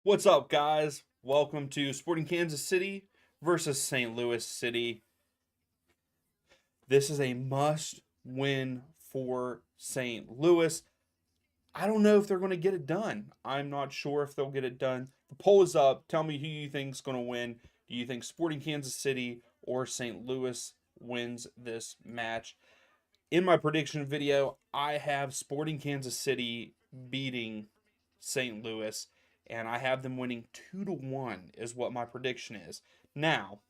What's up, guys? Welcome to Sporting Kansas City versus St. Louis City. This is a must win for St. Louis. I don't know if they're going to get it done. I'm not sure if they'll get it done. The poll is up. Tell me who you think is going to win. Do you think Sporting Kansas City or St. Louis wins this match? In my prediction video, I have Sporting Kansas City beating St. Louis, and I have them winning 2-1 is what my prediction is. Now,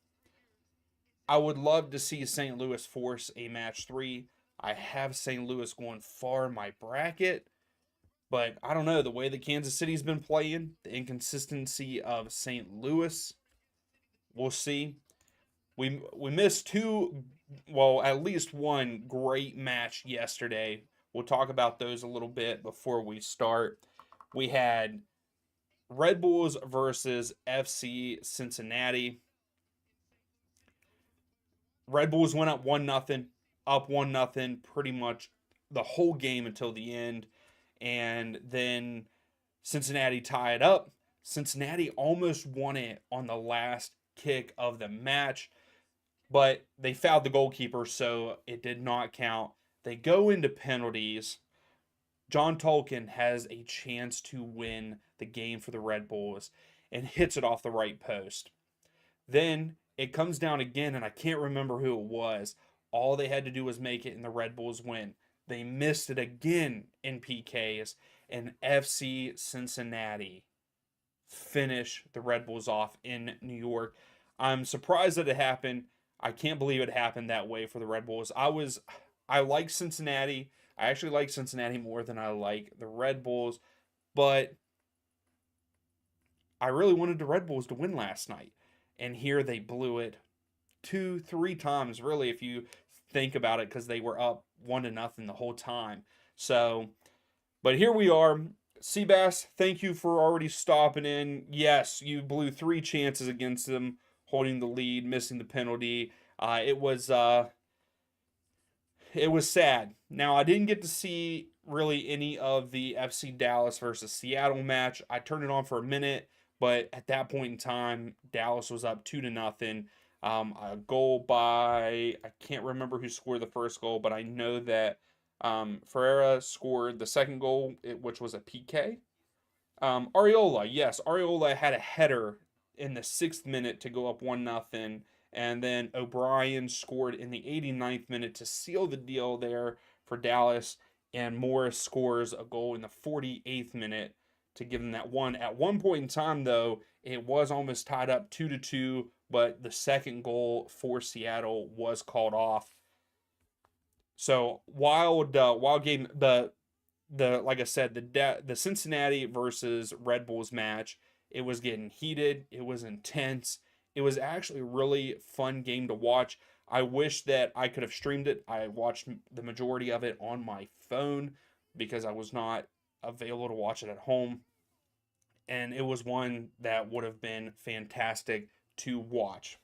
I would love to see St. Louis force a match 3. I have St. Louis going far in my bracket, but I don't know, the way that Kansas City's been playing, the inconsistency of St. Louis, we'll see. We missed at least one great match yesterday. We'll talk about those a little bit before we start. We had Red Bulls versus FC Cincinnati. Red Bulls went up 1-0, up 1-0 pretty much the whole game until the end. And then Cincinnati tied up. Cincinnati almost won it on the last kick of the match, but they fouled the goalkeeper, so it did not count. They go into penalties. John Tolkien has a chance to win the game for the Red Bulls and hits it off the right post. Then it comes down again, and I can't remember who it was. All they had to do was make it, and the Red Bulls win. They missed it again in PKs, and FC Cincinnati finish the Red Bulls off in New York. I'm surprised that it happened. I can't believe it happened that way for the Red Bulls. I like Cincinnati. I actually like Cincinnati more than I like the Red Bulls, but I really wanted the Red Bulls to win last night. And here they blew it 2-3 times, really, if you think about it, because they were up 1-0 the whole time. So, but here we are. Seabass, thank you for already stopping in. Yes, you blew 3 chances against them, holding the lead, missing the penalty. It was sad. Now, I didn't get to see really any of the FC Dallas versus Seattle match. I turned it on for a minute, but at that point in time, Dallas was up 2-0. A goal by, I can't remember who scored the first goal, but I know that Ferreira scored the second goal, which was a PK. Areola had a header in the 6th minute to go up 1-0. And then O'Brien scored in the 89th minute to seal the deal there for Dallas. And Morris scores a goal in the 48th minute to give them that one. At one point in time, though, it was almost tied up 2-2, but the second goal for Seattle was called off. So wild game. The like I said, the Cincinnati versus Red Bulls match, it was getting heated. It was intense. It was actually a really fun game to watch. I wish that I could have streamed it. I watched the majority of it on my phone because I was not available to watch it at home. And it was one that would have been fantastic to watch.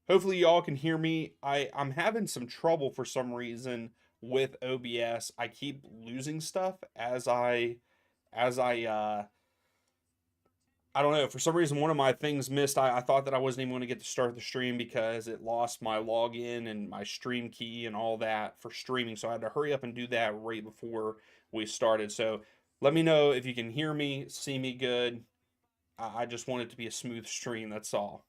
Hopefully y'all can hear me. I'm having some trouble for some reason with OBS. I keep losing stuff as I don't know, for some reason one of my things missed. I thought that I wasn't even going to get to start the stream because it lost my login and my stream key and all that for streaming. So I had to hurry up and do that right before we started. So let me know if you can hear me, see me good. I just want it to be a smooth stream, that's all.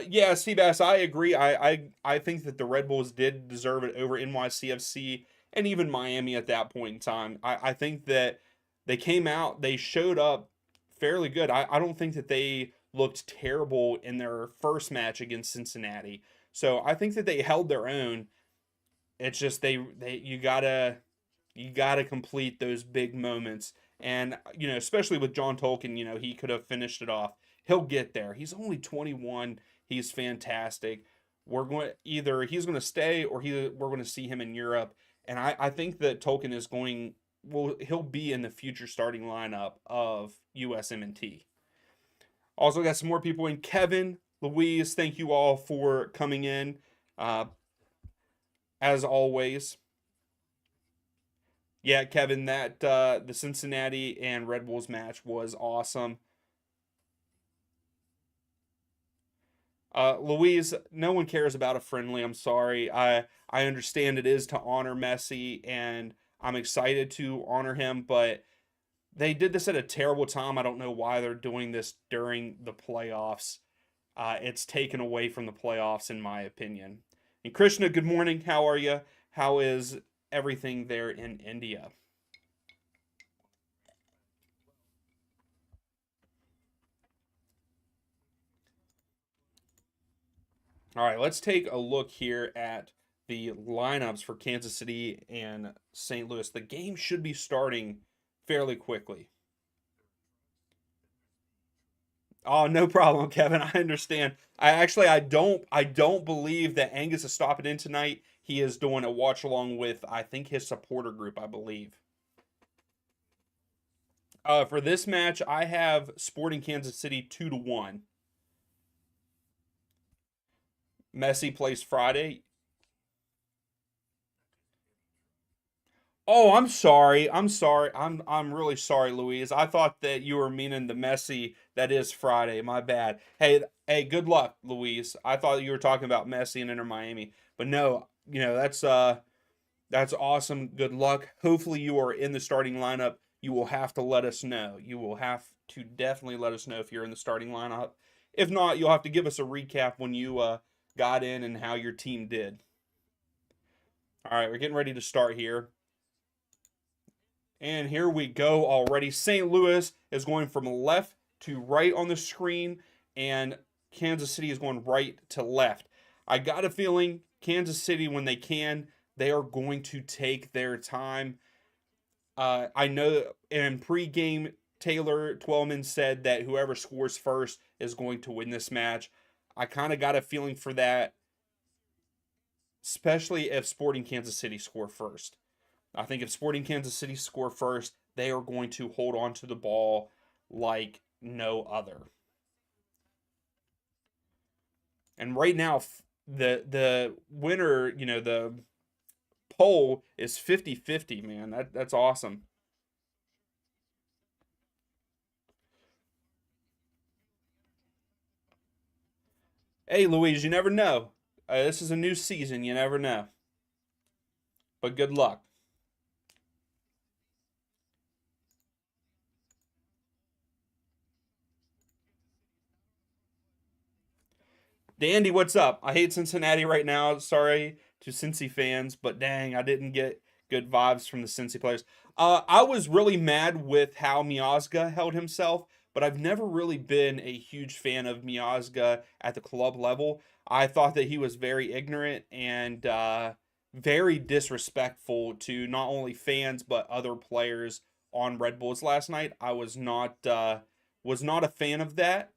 Yeah, Seabass, I agree. I think that the Red Bulls did deserve it over NYCFC and even Miami at that point in time. I think that they came out, they showed up fairly good. I don't think that they looked terrible in their first match against Cincinnati. So I think that they held their own. It's just you gotta complete those big moments. And especially with John Tolkien, he could have finished it off. He'll get there. He's only 21. He's fantastic. He's going to stay or we're going to see him in Europe. And I think that Tolkien he'll be in the future starting lineup of USMNT. Also got some more people in. Kevin, Louise, thank you all for coming in. Uh, as always. Yeah, Kevin, that the Cincinnati and Red Bulls match was awesome. Louise, no one cares about a friendly. I'm sorry. I understand it is to honor Messi, and I'm excited to honor him, but they did this at a terrible time. I don't know why they're doing this during the playoffs. It's taken away from the playoffs, in my opinion. And Krishna, good morning. How are you? How is everything there in India? All right, let's take a look here at the lineups for Kansas City and St. Louis. The game should be starting fairly quickly. Oh, no problem, Kevin. I understand. I don't believe that Angus is stopping in tonight. He is doing a watch along with I think his supporter group, I believe. For this match, I have Sporting Kansas City 2-1. Messi plays Friday. Oh, I'm sorry. I'm sorry. I'm really sorry, Louise. I thought that you were meaning the Messi that is Friday. My bad. Hey, good luck, Louise. I thought you were talking about Messi and Inter Miami. But no, that's awesome. Good luck. Hopefully you are in the starting lineup. You will have to let us know. You will have to definitely let us know if you're in the starting lineup. If not, you'll have to give us a recap when you got in and how your team did. All right, we're getting ready to start here. And here we go already. St. Louis is going from left to right on the screen, and Kansas City is going right to left. I got a feeling Kansas City, when they can, they are going to take their time. I know in pregame, Taylor Twellman said that whoever scores first is going to win this match. I kind of got a feeling for that, especially if Sporting Kansas City score first. I think if Sporting Kansas City score first, they are going to hold on to the ball like no other. And right now, the winner, the poll is 50-50, man. That's awesome. Hey, Louise, you never know. This is a new season. You never know. But good luck. Dandy, what's up? I hate Cincinnati right now. Sorry to Cincy fans, but dang, I didn't get good vibes from the Cincy players. I was really mad with how Miazga held himself, but I've never really been a huge fan of Miazga at the club level. I thought that he was very ignorant and very disrespectful to not only fans but other players on Red Bulls last night. I was not a fan of that,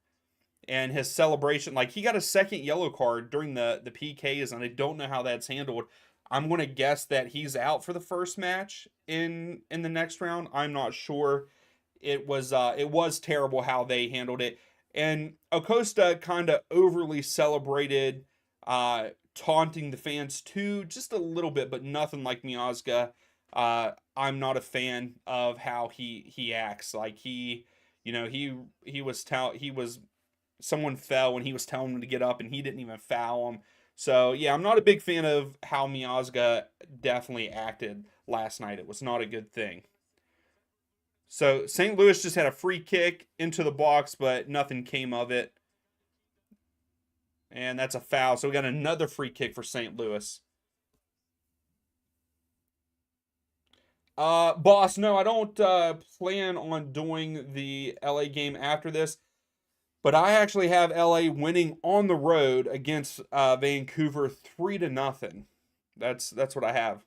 and his celebration, like he got a second yellow card during the PKs, and I don't know how that's handled. I'm going to guess that he's out for the first match in the next round. I'm not sure. It was terrible how they handled it, and Acosta kind of overly celebrated, taunting the fans too, just a little bit, but nothing like Miazga. I'm not a fan of how he acts. Like he was someone fell when he was telling him to get up and he didn't even foul him. So yeah, I'm not a big fan of how Miazga definitely acted last night. It was not a good thing. So St. Louis just had a free kick into the box, but nothing came of it. And that's a foul. So we got another free kick for St. Louis. Boss, no, I don't plan on doing the LA game after this. But I actually have LA winning on the road against Vancouver 3-0. That's what I have.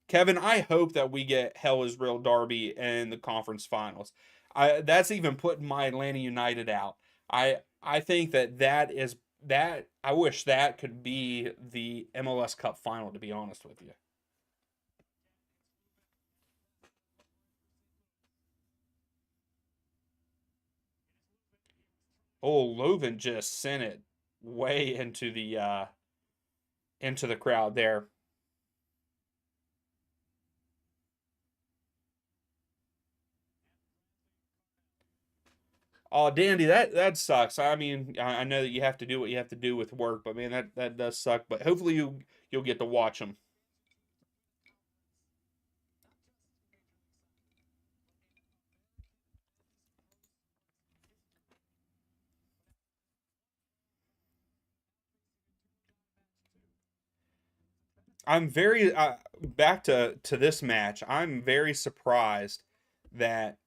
Kevin, I hope that we get Hell is Real Derby in the conference finals. That's even putting my Atlanta United out. I think that I wish that could be the MLS Cup final, to be honest with you. Oh, Loven just sent it way into the crowd there. Oh, Dandy, that sucks. I mean, I know that you have to do what you have to do with work, but man, that does suck. But hopefully you'll get to watch them. I'm very back to this match. I'm very surprised that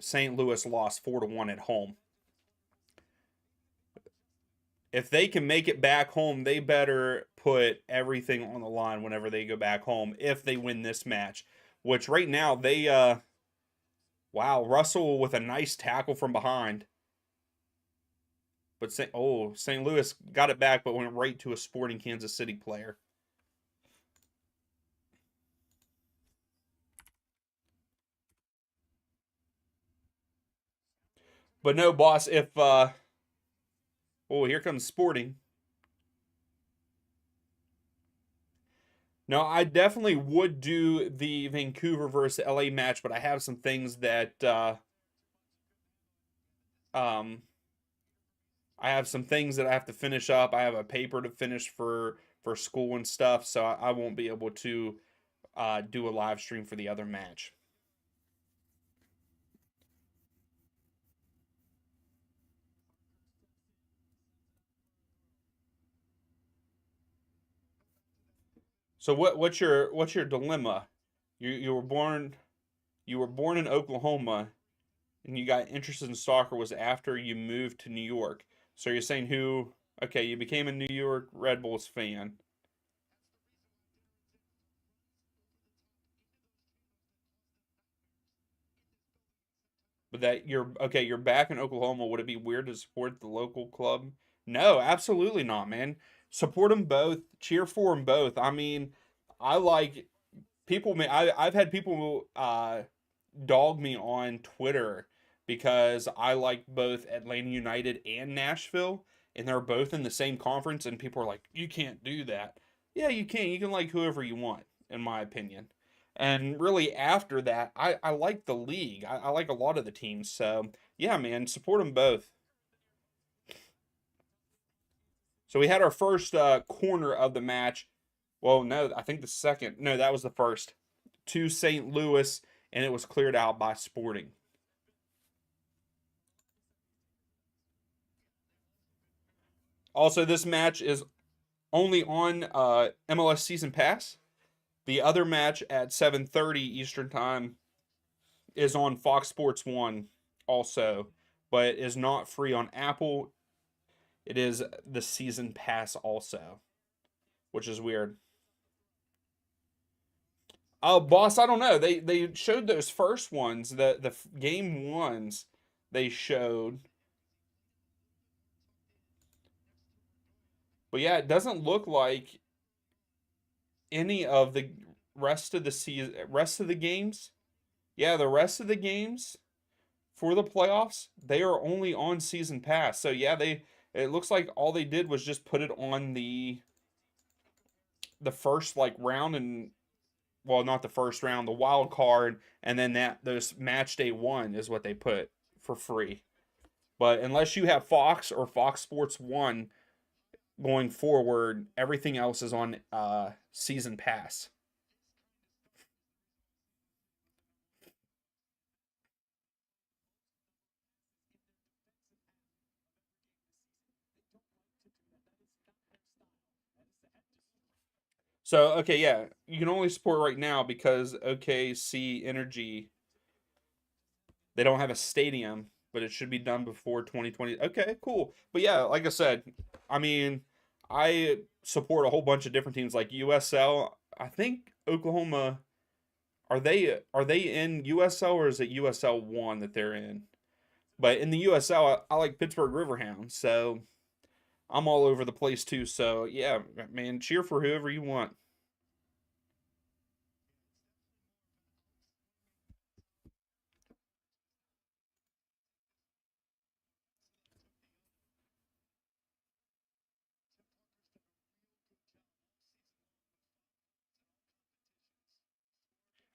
St. Louis lost 4-1 at home. If they can make it back home, they better put everything on the line whenever they go back home if they win this match. Which right now they wow, Russell with a nice tackle from behind. But St. Louis got it back, but went right to a Sporting Kansas City player. But no, boss. If oh, here comes Sporting. No, I definitely would do the Vancouver versus LA match, but I have some things that um I have some things that I have to finish up. I have a paper to finish for school and stuff, so I won't be able to do a live stream for the other match. So what's your dilemma? You were born in Oklahoma and you got interested in soccer was after you moved to New York. So you're saying who? Okay, you became a New York Red Bulls fan, but that you're okay. You're back in Oklahoma. Would it be weird to support the local club? No, absolutely not, man. Support them both. Cheer for them both. I mean, I like people. I've had people dog me on Twitter because I like both Atlanta United and Nashville, and they're both in the same conference, and people are like, "You can't do that." Yeah, you can. You can like whoever you want, in my opinion. And really, after that, I like the league. I like a lot of the teams. So yeah, man, support them both. So we had our first corner of the match. Well, no, I think the second. No, that was the first to St. Louis, and it was cleared out by Sporting. Also, this match is only on MLS Season Pass. The other match at 7:30 Eastern Time is on Fox Sports 1 also, but is not free on Apple. It is the Season Pass also, which is weird. Oh, boss, I don't know. They showed those first ones, the game ones they showed. But yeah, it doesn't look like any of the rest of the games. Yeah, the rest of the games for the playoffs, they are only on season pass. So yeah, they it looks like all they did was just put it on the first like round and well, not the first round, the wild card, and then that those match day one is what they put for free. But unless you have Fox or Fox Sports 1 going forward, everything else is on season pass. So okay, yeah, you can only support right now because OKC Energy they don't have a stadium, but it should be done before 2020. Okay, cool. But yeah, like I said, I mean, I support a whole bunch of different teams like USL. I think Oklahoma are they in USL or is it USL 1 that they're in? But in the USL, I like Pittsburgh Riverhounds, so I'm all over the place too. So yeah, man, cheer for whoever you want.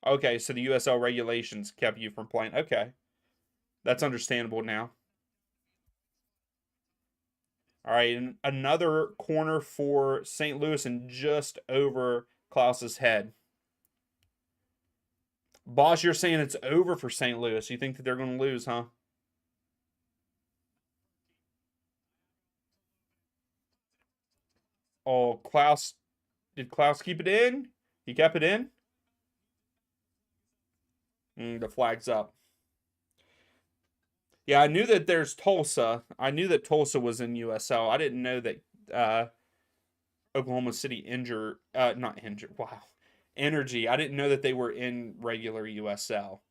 Okay, so the USL regulations kept you from playing. Okay, that's understandable now. All right, and another corner for St. Louis and just over Klaus's head. Boss, you're saying it's over for St. Louis. You think that they're going to lose, huh? Oh, Klaus. Did Klaus keep it in? He kept it in? The flag's up. Yeah, I knew that there's Tulsa. I knew that Tulsa was in USL. I didn't know that uh, Oklahoma City not injured. Wow. Energy. I didn't know that they were in regular USL.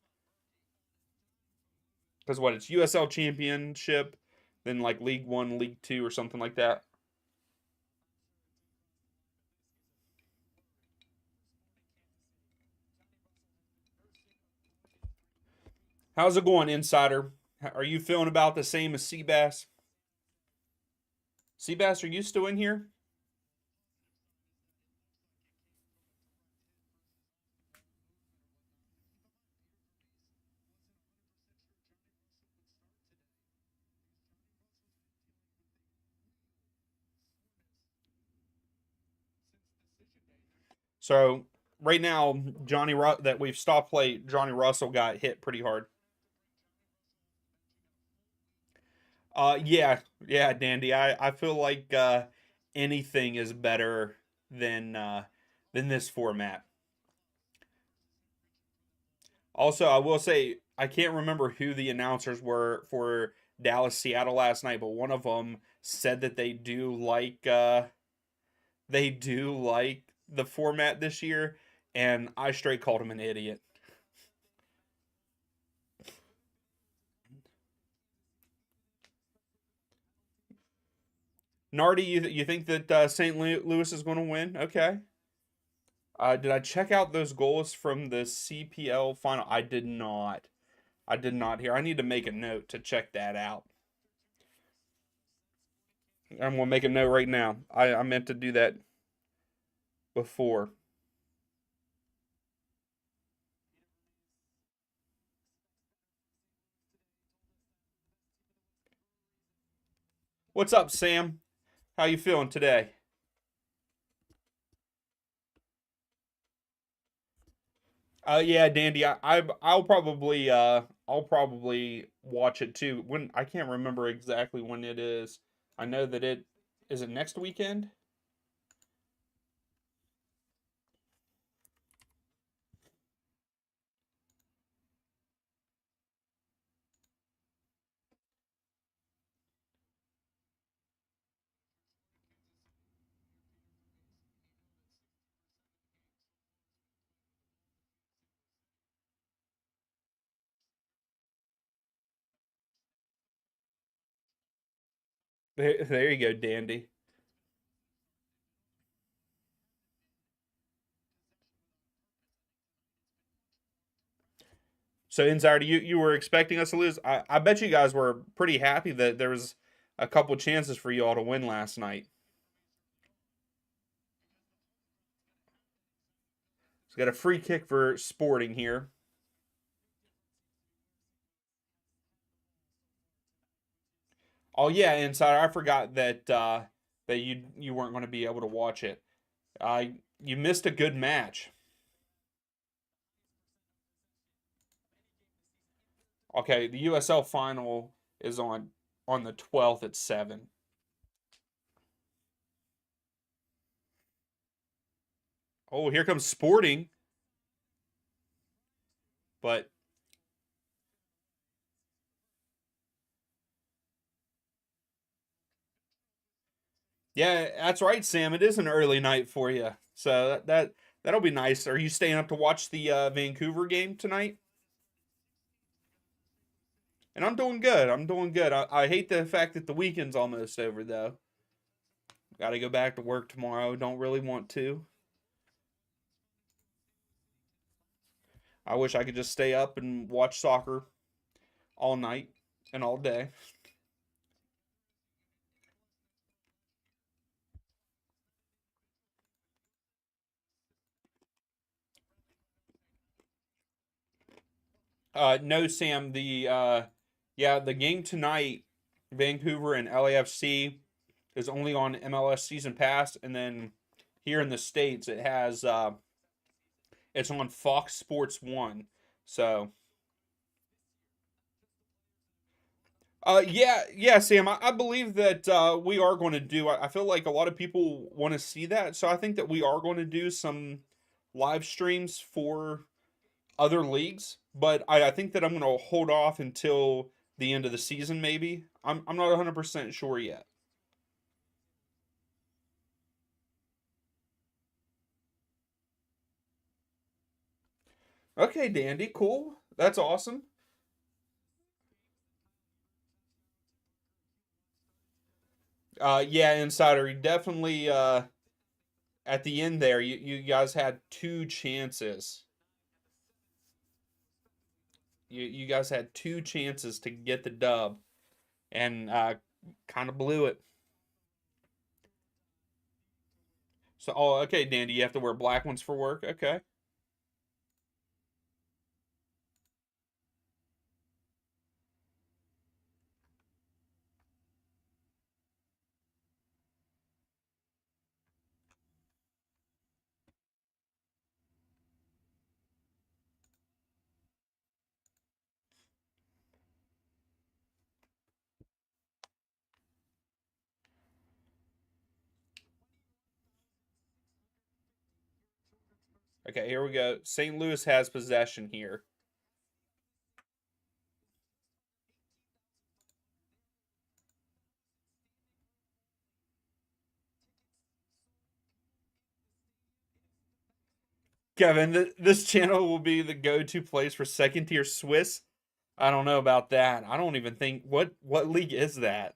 Because what? It's USL Championship, then like League One, League Two, or something like that. How's it going, Insider? Are you feeling about the same as Seabass? Seabass, are you still in here? So right now, that we've stopped play, Johnny Russell got hit pretty hard. Yeah, yeah, Dandy. I feel like anything is better than this format. Also, I will say I can't remember who the announcers were for Dallas Seattle last night, but one of them said that they do like the format this year, and I straight called him an idiot. Nardi, you think that St. Louis is going to win? Okay. Did I check out those goals from the CPL final? I did not. I did not hear. I need to make a note to check that out. I'm gonna make a note right now. I meant to do that before. What's up, Sam? How you feeling today? Yeah, Dandy. I'll probably watch it too. When I can't remember exactly when it is. I know that it is it next weekend. There you go, Dandy. So, Insider, you were expecting us to lose. I bet you guys were pretty happy that there was a couple chances for you all to win last night. So, got a free kick for Sporting here. Oh yeah, Insider, I forgot that you weren't going to be able to watch it. You missed a good match. Okay, the USL final is on the 12th at 7. Oh, here comes Sporting, but yeah, that's right, Sam. It is an early night for you, so that'll be nice. Are you staying up to watch the Vancouver game tonight? And I'm doing good. I'm doing good. I hate the fact that the weekend's almost over, though. Got to go back to work tomorrow. Don't really want to. I wish I could just stay up and watch soccer all night and all day. No, Sam. The game tonight, Vancouver and LAFC is only on MLS Season Pass, and then here in the states, it's on Fox Sports One. So, yeah, Sam. I believe that we are going to do. I feel like a lot of people want to see that, so I think that we are going to do some live streams for other leagues. But I think that I'm going to hold off until the end of the season. Maybe I'm not 100% sure yet. Okay, Dandy, cool. That's awesome. Yeah, Insider, you definitely at the end there, you guys had two chances. You guys had two chances to get the dub, and kind of blew it. So, oh, okay, Dandy, you have to wear black ones for work. Okay. Okay, here we go. St. Louis has possession here. Kevin, this channel will be the go-to place for second tier Swiss. I don't know about that. I don't even think what league is that?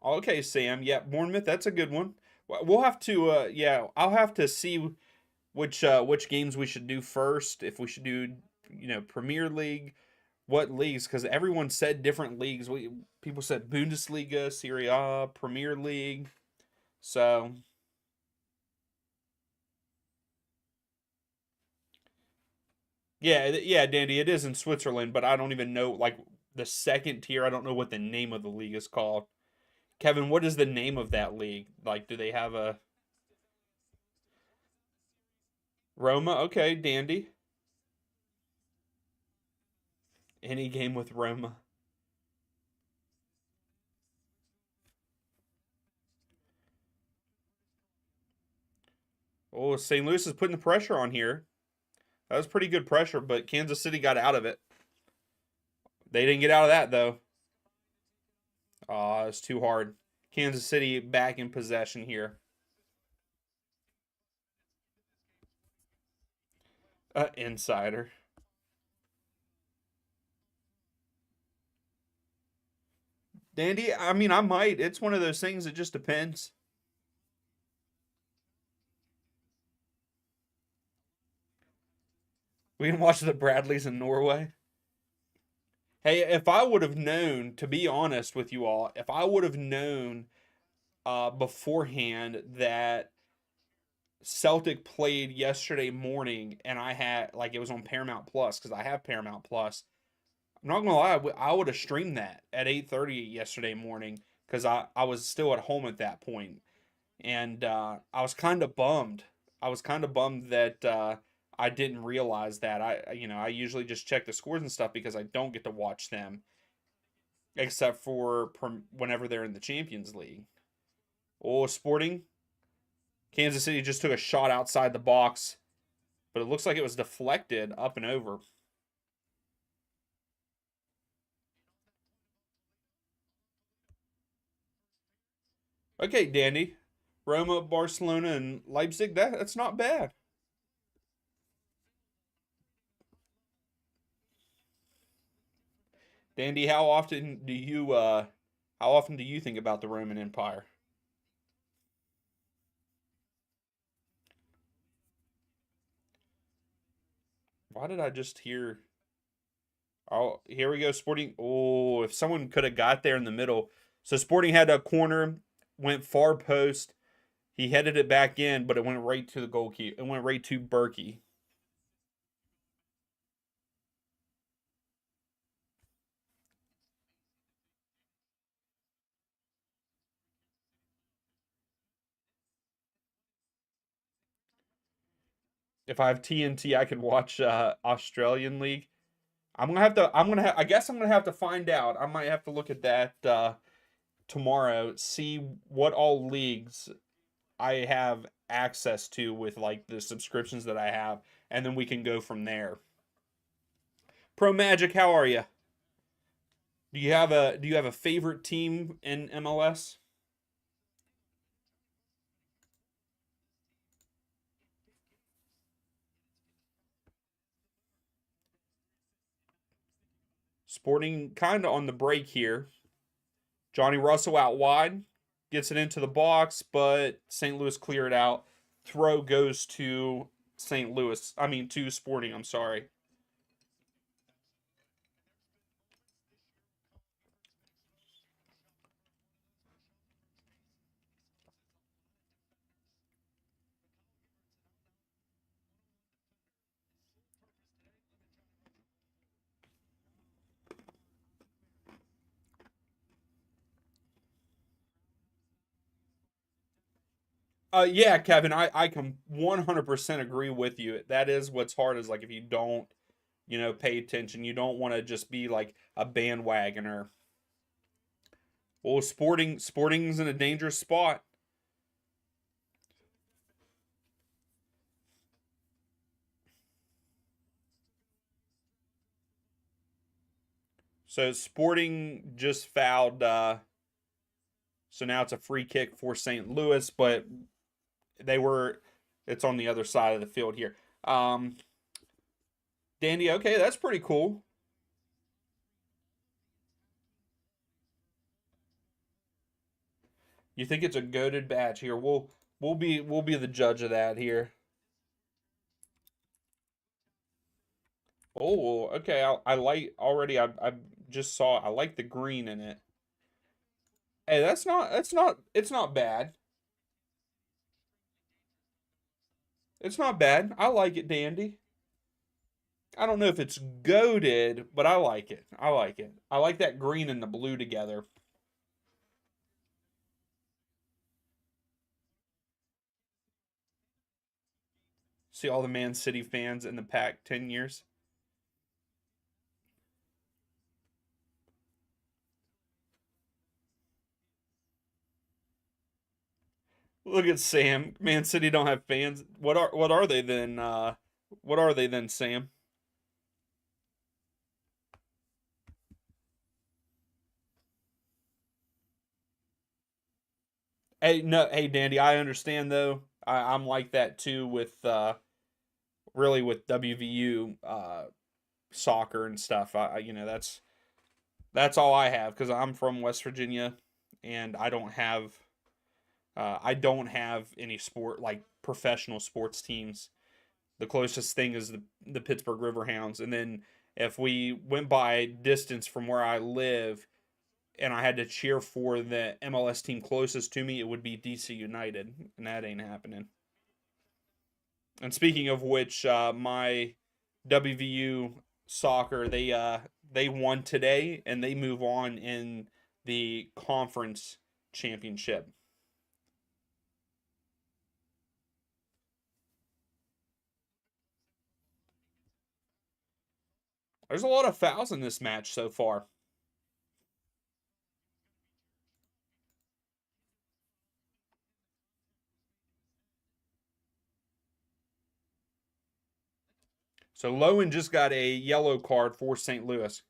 Okay, Sam. Yeah, Bournemouth. That's a good one. We'll have to. Yeah, I'll have to see which games we should do first. If we should do Premier League, what leagues? Because everyone said different leagues. People said Bundesliga, Serie A, Premier League. So yeah, Dandy. It is in Switzerland, but I don't even know like the second tier. I don't know what the name of the league is called. Kevin, what is the name of that league? Like, do they have a Roma? Okay, Dandy. Any game with Roma. Oh, St. Louis is putting the pressure on here. That was pretty good pressure, but Kansas City got out of it. They didn't get out of that though. It's too hard. Kansas City back in possession here. Insider. Dandy, I mean, I might. It's one of those things. It just depends. We can watch the Bradleys in Norway. Hey, if I would have known, to be honest with you all, if I would have known beforehand that Celtic played yesterday morning and I had, like, it was on Paramount Plus because I have Paramount Plus. I'm not gonna lie, I would have streamed that at 8:30 yesterday morning because I was still at home at that point, and I was kind of bummed. I was kind of bummed that I didn't realize that. I usually just check the scores and stuff because I don't get to watch them except for whenever they're in the Champions League. Oh, Sporting, Kansas City just took a shot outside the box, but it looks like it was deflected up and over. Okay, Dandy. Roma, Barcelona, and Leipzig. That's not bad. Dandy, how often do you think about the Roman Empire? Why did I just hear Oh, here we go. Sporting. Oh, if someone could have got there in the middle. So Sporting had a corner, went far post. He headed it back in, but it went right to the goalkeeper. It went right to Berkey. If I have TNT, I could watch Australian League. I'm gonna have to. I guess I'm gonna have to find out. I might have to look at that tomorrow. See what all leagues I have access to with like the subscriptions that I have, and then we can go from there. Pro Magic, how are you? Do you have a favorite team in MLS? Sporting kind of on the break here. Johnny Russell out wide, gets it into the box, but St. Louis cleared out. Throw goes to St. Louis. I mean to Sporting. I'm sorry. Yeah, Kevin, I can 100% agree with you. That is what's hard is like if you don't, pay attention, you don't want to just be like a bandwagoner. Well, Sporting's in a dangerous spot. So Sporting just fouled. So now it's a free kick for St. Louis, but they were. It's on the other side of the field here. Dandy, okay, that's pretty cool. You think it's a goaded batch here? We'll be the judge of that here. Oh, okay. I like already. I just saw. I like the green in it. Hey, that's not. It's not bad. It's not bad. I like it, Dandy. I don't know if it's goaded, but I like it. I like it. I like that green and the blue together. See all the Man City fans in the pack 10 years. Look at Sam. Man City don't have fans. What are they then? What are they then, Sam? Hey, no, hey, Dandy. I understand though. I'm like that too with really with WVU soccer and stuff. That's all I have because I'm from West Virginia, and I don't have any sport like professional sports teams. The closest thing is the Pittsburgh Riverhounds, and then if we went by distance from where I live, and I had to cheer for the MLS team closest to me, it would be DC United, and that ain't happening. And speaking of which, my WVU soccer they won today, and they move on in the conference championship. There's a lot of fouls in this match so far. So Lowen just got a yellow card for St. Louis.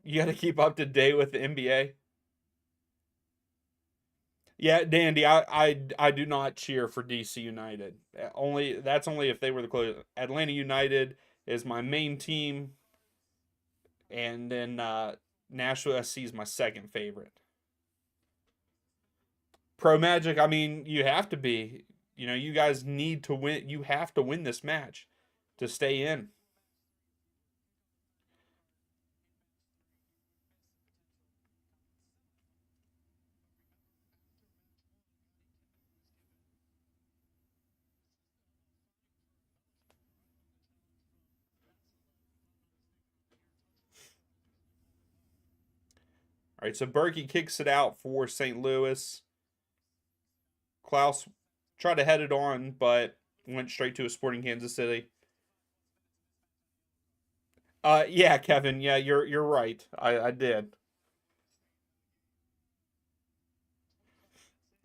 You got to keep up to date with the NBA. Yeah, Dandy, I do not cheer for DC United. Only that's only if they were the close. Atlanta United is my main team, and then Nashville SC is my second favorite. Pro Magic, I mean, you have to be. you guys need to win. You have to win this match to stay in. All right, so Berkey kicks it out for St. Louis. Klaus tried to head it on, but went straight to a Sporting Kansas City. Yeah, Kevin. Yeah, you're right. I did.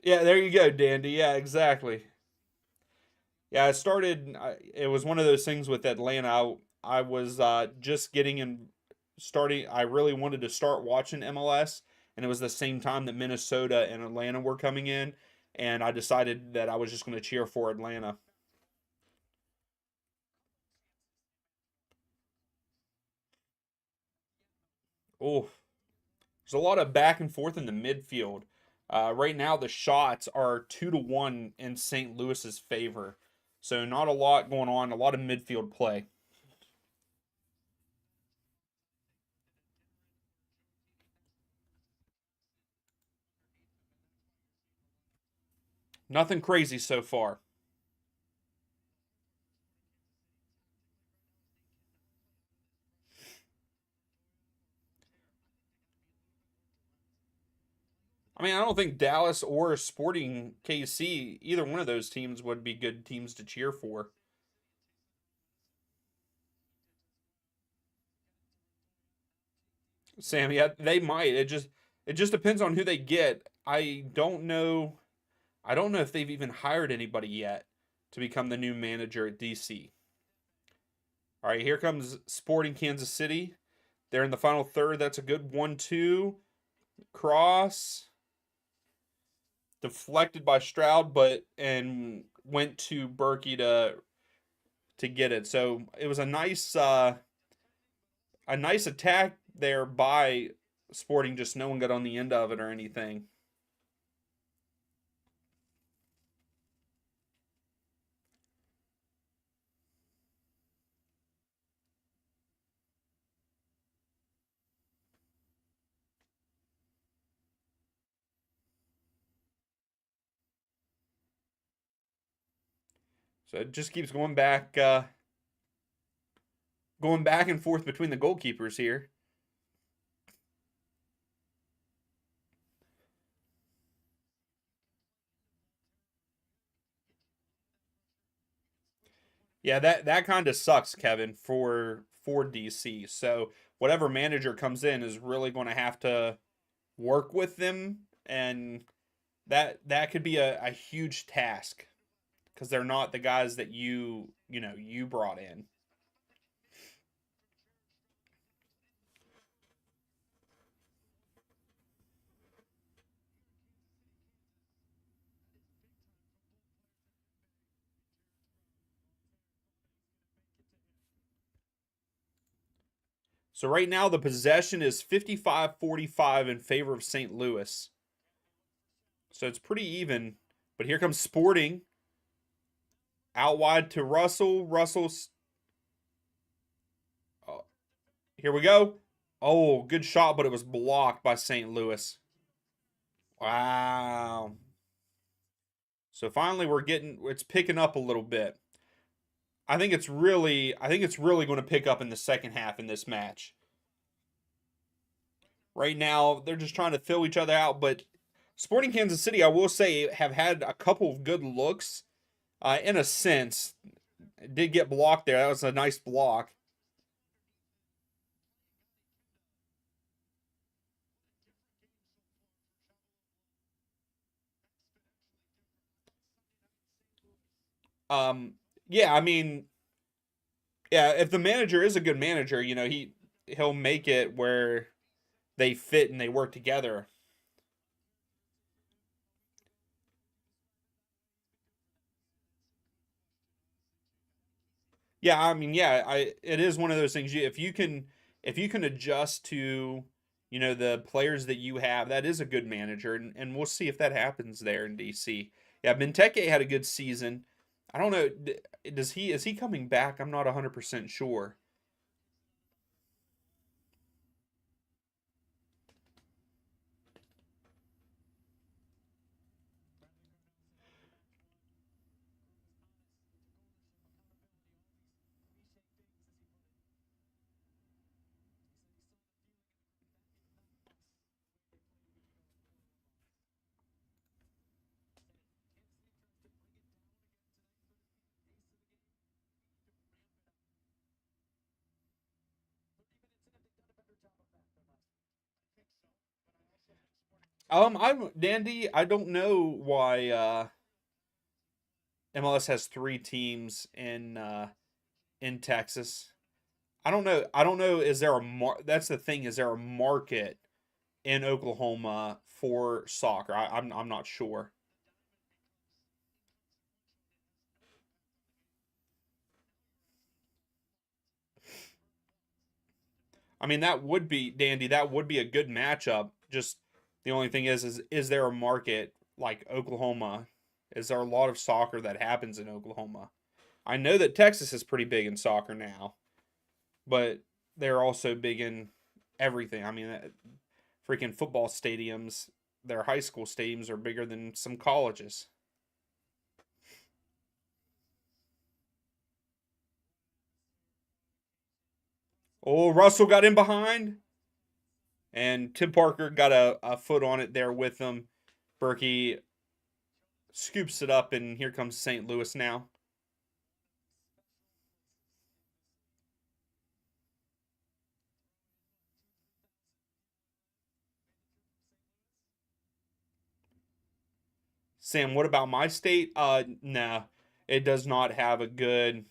Yeah, there you go, Dandy. Yeah, exactly. Yeah, I started. It was one of those things with Atlanta. I was just getting in, starting. I really wanted to start watching MLS, and it was the same time that Minnesota and Atlanta were coming in, and I decided that I was just going to cheer for Atlanta. Oh, there's a lot of back and forth in the midfield. Right now, the shots are 2-1 in St. Louis's favor, so not a lot going on. A lot of midfield play. Nothing crazy so far. I mean, I don't think Dallas or Sporting KC, either one of those teams would be good teams to cheer for. Sam, yeah, they might. It just depends on who they get. I don't know. I don't know if they've even hired anybody yet to become the new manager at DC. All right, here comes Sporting Kansas City. They're in the final third. That's a good 1-2 cross, deflected by Stroud, but and went to Berkey to get it. So it was a nice attack there by Sporting. Just no one got on the end of it or anything. So it just keeps going back and forth between the goalkeepers here. Yeah, that kind of sucks, Kevin, for DC. So whatever manager comes in is really going to have to work with them, and that could be a huge task because they're not the guys that you brought in. So right now the possession is 55-45 in favor of St. Louis. So it's pretty even. But here comes Sporting out wide to Russell. Russell's oh, here we go. Oh, good shot, but it was blocked by St. Louis. Wow. So finally it's picking up a little bit. I think it's really going to pick up in the second half in this match. Right now, they're just trying to fill each other out, but Sporting Kansas City, I will say, have had a couple of good looks. In a sense, it did get blocked there. That was a nice block. Um, yeah, I mean, yeah, if the manager is a good manager, he'll make it where they fit and they work together. Yeah, I mean, yeah, I it is one of those things. If you can adjust to the players that you have, that is a good manager, and we'll see if that happens there in DC. Yeah, Benteke had a good season. I don't know. Does he is he coming back? I'm not 100% sure. I'm Dandy. I don't know why MLS has three teams in Texas. I don't know. I don't know. Is there a That's the thing. Is there a market in Oklahoma for soccer? I'm not sure. I mean, that would be Dandy. That would be a good matchup. Just the only thing is there a market like Oklahoma? Is there a lot of soccer that happens in Oklahoma? I know that Texas is pretty big in soccer now, but they're also big in everything. I mean, freaking football stadiums, their high school stadiums are bigger than some colleges. Oh, Russell got in behind, and Tim Parker got a foot on it there with him. Berkey scoops it up, and here comes St. Louis now. Sam, what about my state? Nah, it does not have a good.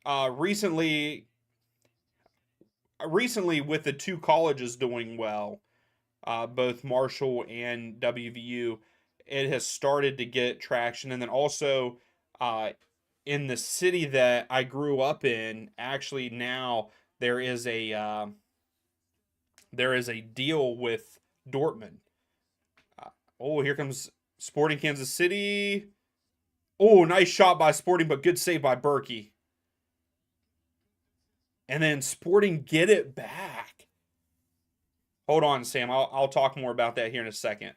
Recently, recently with the two colleges doing well, both Marshall and WVU, it has started to get traction. And then also uh, in the city that I grew up in, actually now there is a uh, there is a deal with Dortmund. Uh, oh, here comes Sporting Kansas City. Oh, nice shot by Sporting, but good save by Berkey. And then Sporting get it back. Hold on, Sam. I'll talk more about that here in a second.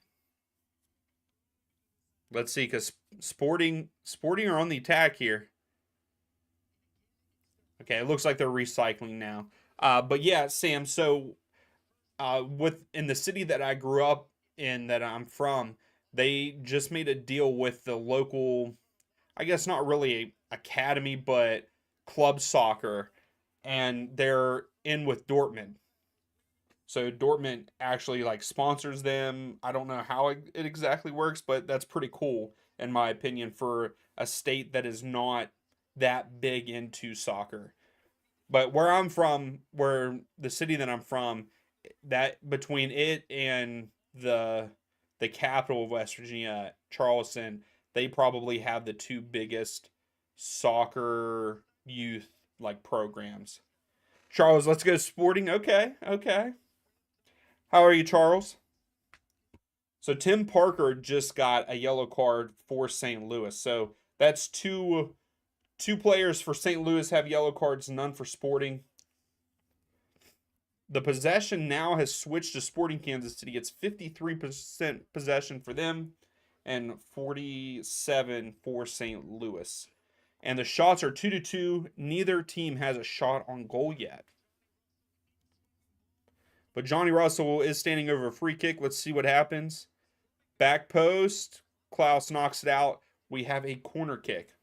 Let's see, because Sporting are on the attack here. Okay, it looks like they're recycling now. But yeah, Sam. So with in the city that I grew up in, that I'm from, they just made a deal with the local. I guess not really a academy, but club soccer, and they're in with Dortmund. So Dortmund actually like sponsors them. I don't know how it exactly works, but that's pretty cool in my opinion for a state that is not that big into soccer. But where I'm from, where the city that I'm from, that between it and the capital of West Virginia, Charleston, they probably have the two biggest soccer youth like programs. Charles, let's go sporting. Okay, okay. How are you, Charles? So Tim Parker just got a yellow card for St. Louis. So that's two players for St. Louis have yellow cards, none for Sporting. The possession now has switched to Sporting Kansas City. It's 53% possession for them and 47 for St. Louis. And the shots are 2-2. Neither team has a shot on goal yet. But Johnny Russell is standing over a free kick. Let's see what happens. Back post. Klaus knocks it out. We have a corner kick.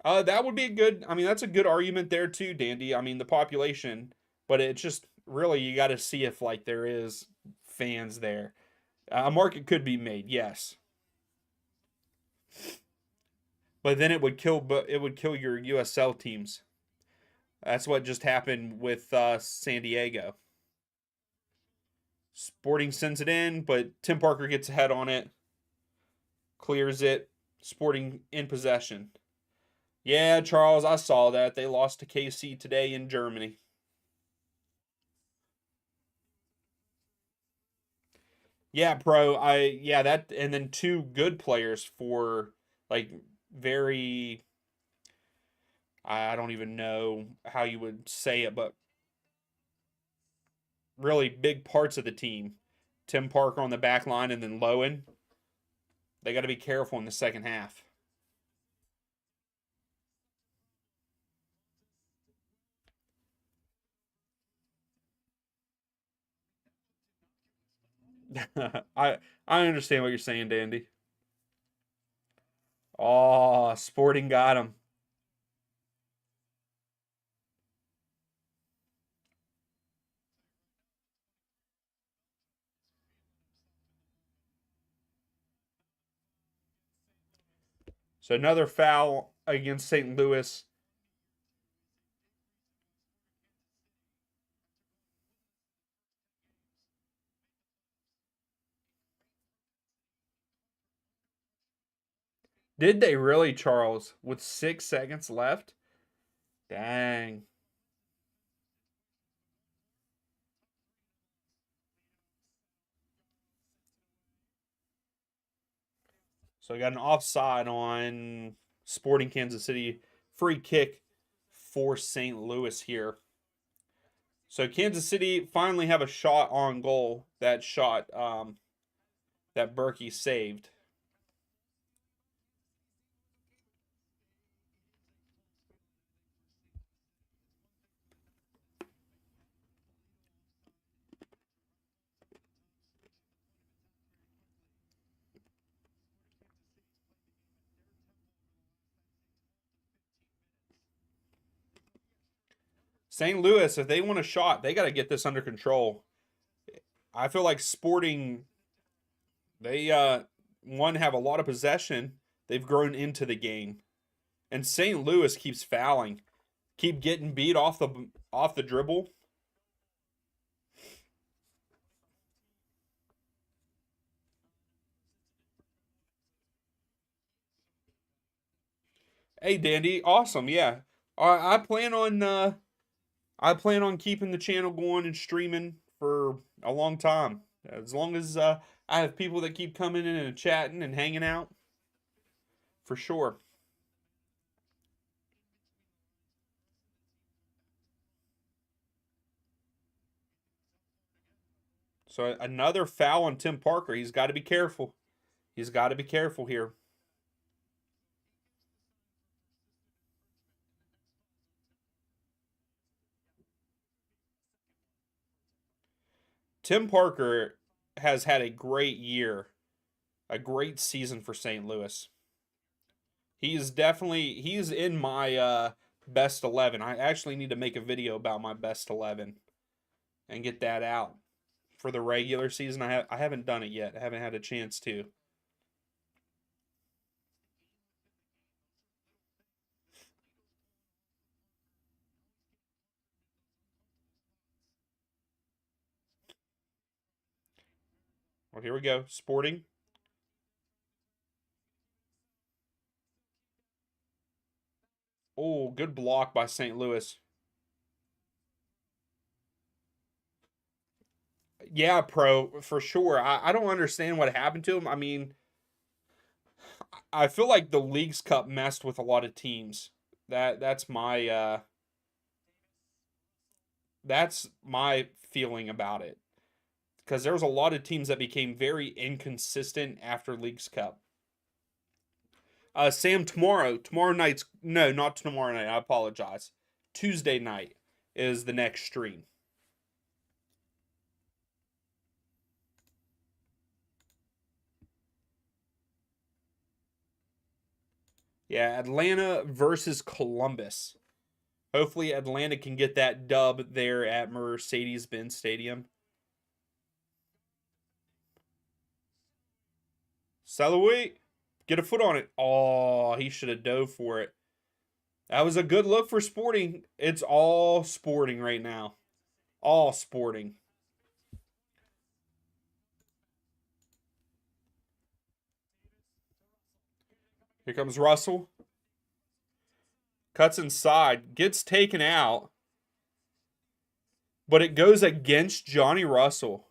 That would be a good. I mean, that's a good argument there too, Dandy. I mean, the population, but it's just really you got to see if like there is fans there. A market could be made, yes, but then it would kill. But it would kill your USL teams. That's what just happened with San Diego. Sporting sends it in, but Tim Parker gets ahead on it, clears it. Sporting in possession. Yeah, Charles, I saw that they lost to KC today in Germany. Yeah, pro. Yeah, that, and then two good players for like very, I don't even know how you would say it, but really big parts of the team. Tim Parker on the back line and then Lowen. They got to be careful in the second half. I I understand what you're saying, Dandy. Oh, Sporting got him. So another foul against St. Louis. Did they really, Charles? With 6 seconds left? Dang. So I got an offside on Sporting Kansas City. Free kick for St. Louis here. So Kansas City finally have a shot on goal. That shot that Berkey saved. St. Louis, if they want a shot, they got to get this under control. I feel like Sporting, they one have a lot of possession. They've grown into the game, and St. Louis keeps fouling, keep getting beat off the dribble. Hey, Dandy, awesome, yeah. I plan on keeping the channel going and streaming for a long time. As long as I have people that keep coming in and chatting and hanging out, for sure. So another foul on Tim Parker. He's got to be careful. He's got to be careful here. Tim Parker has had a great year, a great season for St. Louis. He's in my best 11. I actually need to make a video about my best 11 and get that out for the regular season. I haven't done it yet. I haven't had a chance to. Well, here we go. Sporting. Oh, good block by St. Louis. Yeah, pro for sure. I don't understand what happened to him. I mean, I feel like the League's Cup messed with a lot of teams. That's my feeling about it. Because there was a lot of teams that became very inconsistent after League's Cup. Sam, tomorrow night's no, not tomorrow night. I apologize. Tuesday night is the next stream. Yeah, Atlanta versus Columbus. Hopefully, Atlanta can get that dub there at Mercedes-Benz Stadium. Salaway, get a foot on it. Oh, he should have dove for it. That was a good look for Sporting. It's all Sporting right now. All Sporting. Here comes Russell. Cuts inside. Gets taken out. But it goes against Johnny Russell.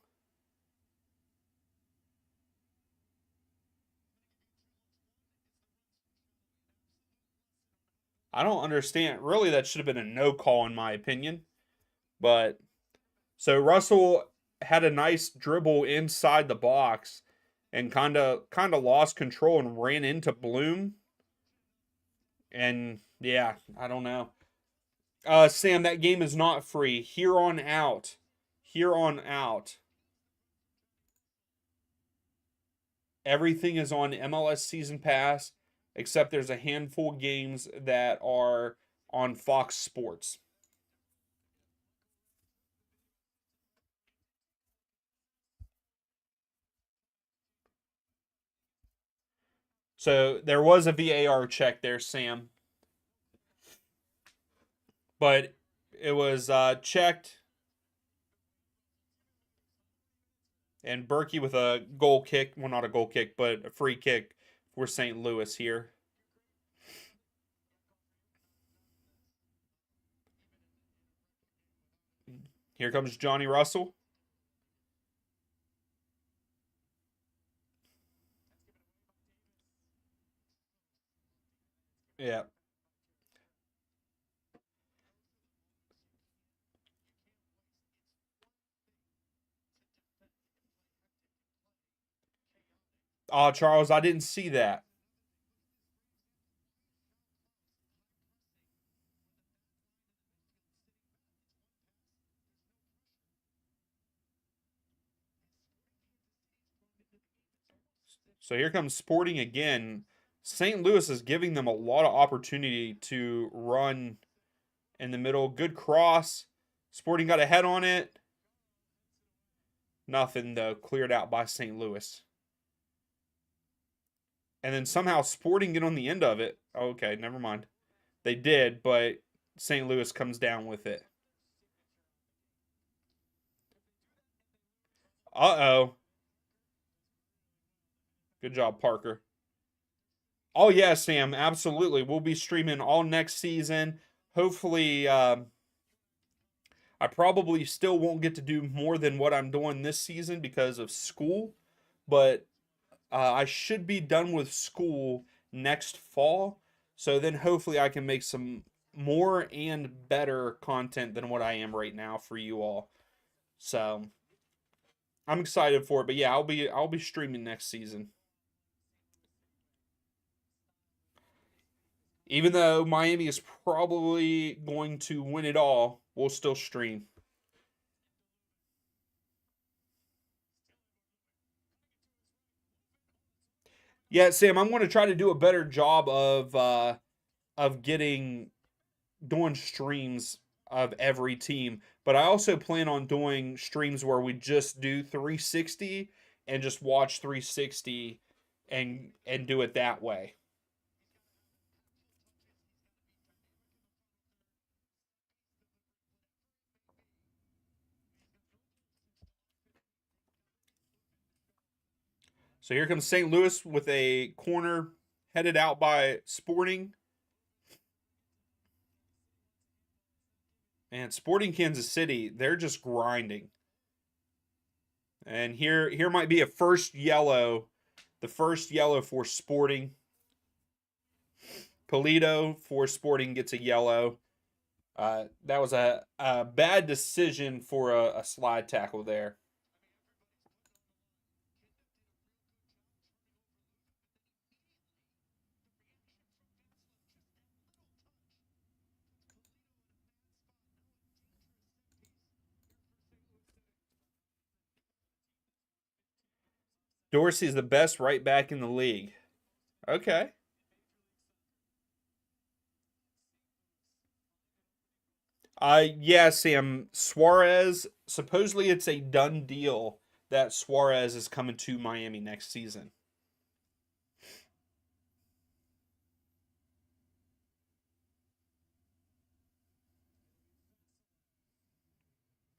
I don't understand. Really, that should have been a no call in my opinion. But so Russell had a nice dribble inside the box and kind of lost control and ran into Bloom. And yeah, I don't know. Sam, that game is not free. Here on out. Here on out. Everything is on MLS Season Pass, except there's a handful of games that are on Fox Sports. So there was a VAR check there, Sam, but it was checked, and Berkey with a goal kick. Well, not a goal kick, but a free kick for St. Louis here. Here comes Johnny Russell. Yeah. Charles, I didn't see that. So here comes Sporting again. St. Louis is giving them a lot of opportunity to run in the middle. Good cross. Sporting got a head on it. Nothing, though. Cleared out by St. Louis. And then somehow Sporting get on the end of it. Okay, never mind. They did, but St. Louis comes down with it. Uh-oh. Good job, Parker. Oh, yeah, Sam. Absolutely. We'll be streaming all next season. Hopefully, I probably still won't get to do more than what I'm doing this season because of school, but I should be done with school next fall. So then hopefully I can make some more and better content than what I am right now for you all. So I'm excited for it. But yeah, I'll be streaming next season. Even though Miami is probably going to win it all, we'll still stream. Yeah, Sam, I'm going to try to do a better job of getting doing streams of every team, but I also plan on doing streams where we just do 360 and just watch 360 and do it that way. So here comes St. Louis with a corner headed out by Sporting. And Sporting Kansas City, they're just grinding. And here might be a first yellow, the first yellow for Sporting. Polito for Sporting gets a yellow. That was a bad decision for a slide tackle there. Dorsey's the best right back in the league. Okay. Yeah, Sam. Suarez, supposedly it's a done deal that Suarez is coming to Miami next season.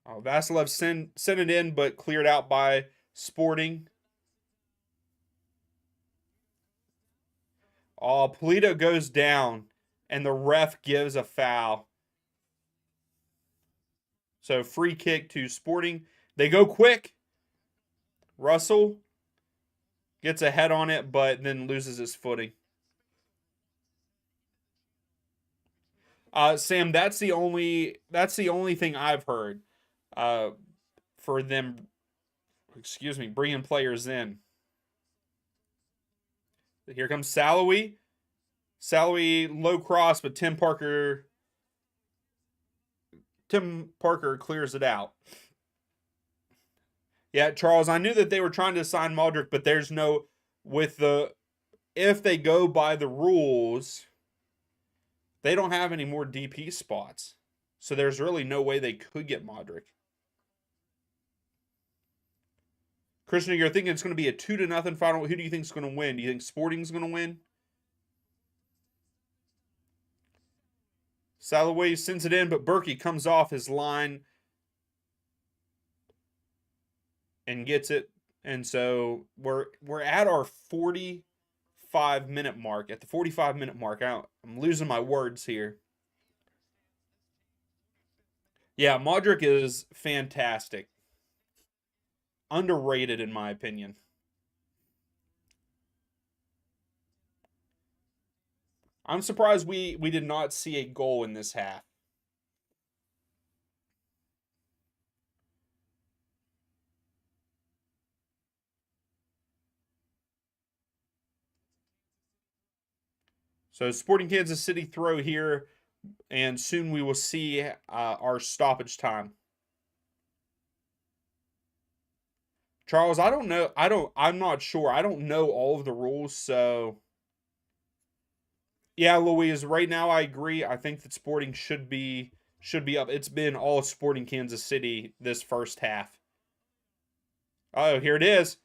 Vasilev sent it in, but cleared out by Sporting. Polito goes down, and the ref gives a foul. So free kick to Sporting. They go quick. Russell gets a head on it, but then loses his footing. Sam, that's the only thing I've heard. Uh, for them, excuse me, bringing players in. Here comes Salawi. Salawi low cross, but Tim Parker clears it out. Yeah, Charles, I knew that they were trying to sign Modric, but there's no with the if they go by the rules, they don't have any more DP spots. So there's really no way they could get Modric. Christian, you're thinking it's going to be a 2-0 final. Who do you think is going to win? Do you think Sporting's going to win? Salaway sends it in, but Berkey comes off his line and gets it. And so we're at our 45-minute mark. At the 45-minute mark, I'm losing my words here. Yeah, Modric is fantastic. Underrated in my opinion. I'm surprised we did not see a goal in this half. So Sporting Kansas City throw here, and soon we will see our stoppage time. Charles, I don't know. I'm not sure. I don't know all of the rules, so yeah, Louise. Right now, I agree. I think that Sporting should be up. It's been all Sporting Kansas City this first half. Oh, here it is.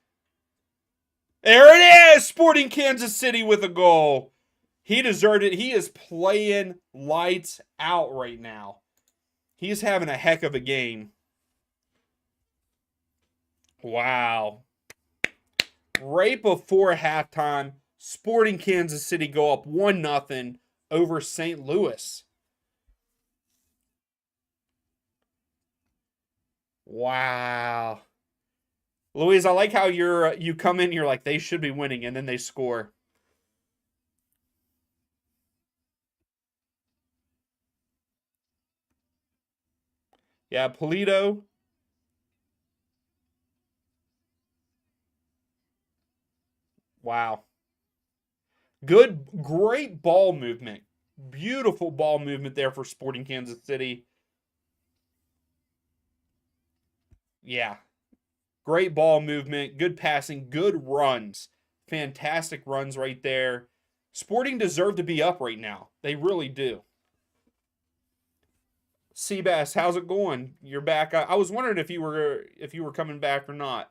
There it is. Sporting Kansas City with a goal. He deserved it. He is playing lights out right now. He's having a heck of a game. Wow. Right before halftime, Sporting Kansas City go up 1-0 over St. Louis. Wow. Louise, I like how you come in, you're like, they should be winning, and then they score. Yeah, Polito. Wow. Great ball movement. Beautiful ball movement there for Sporting Kansas City. Yeah. Great ball movement, good passing, good runs. Fantastic runs right there. Sporting deserve to be up right now. They really do. Seabass, how's it going? You're back. I was wondering if you were coming back or not.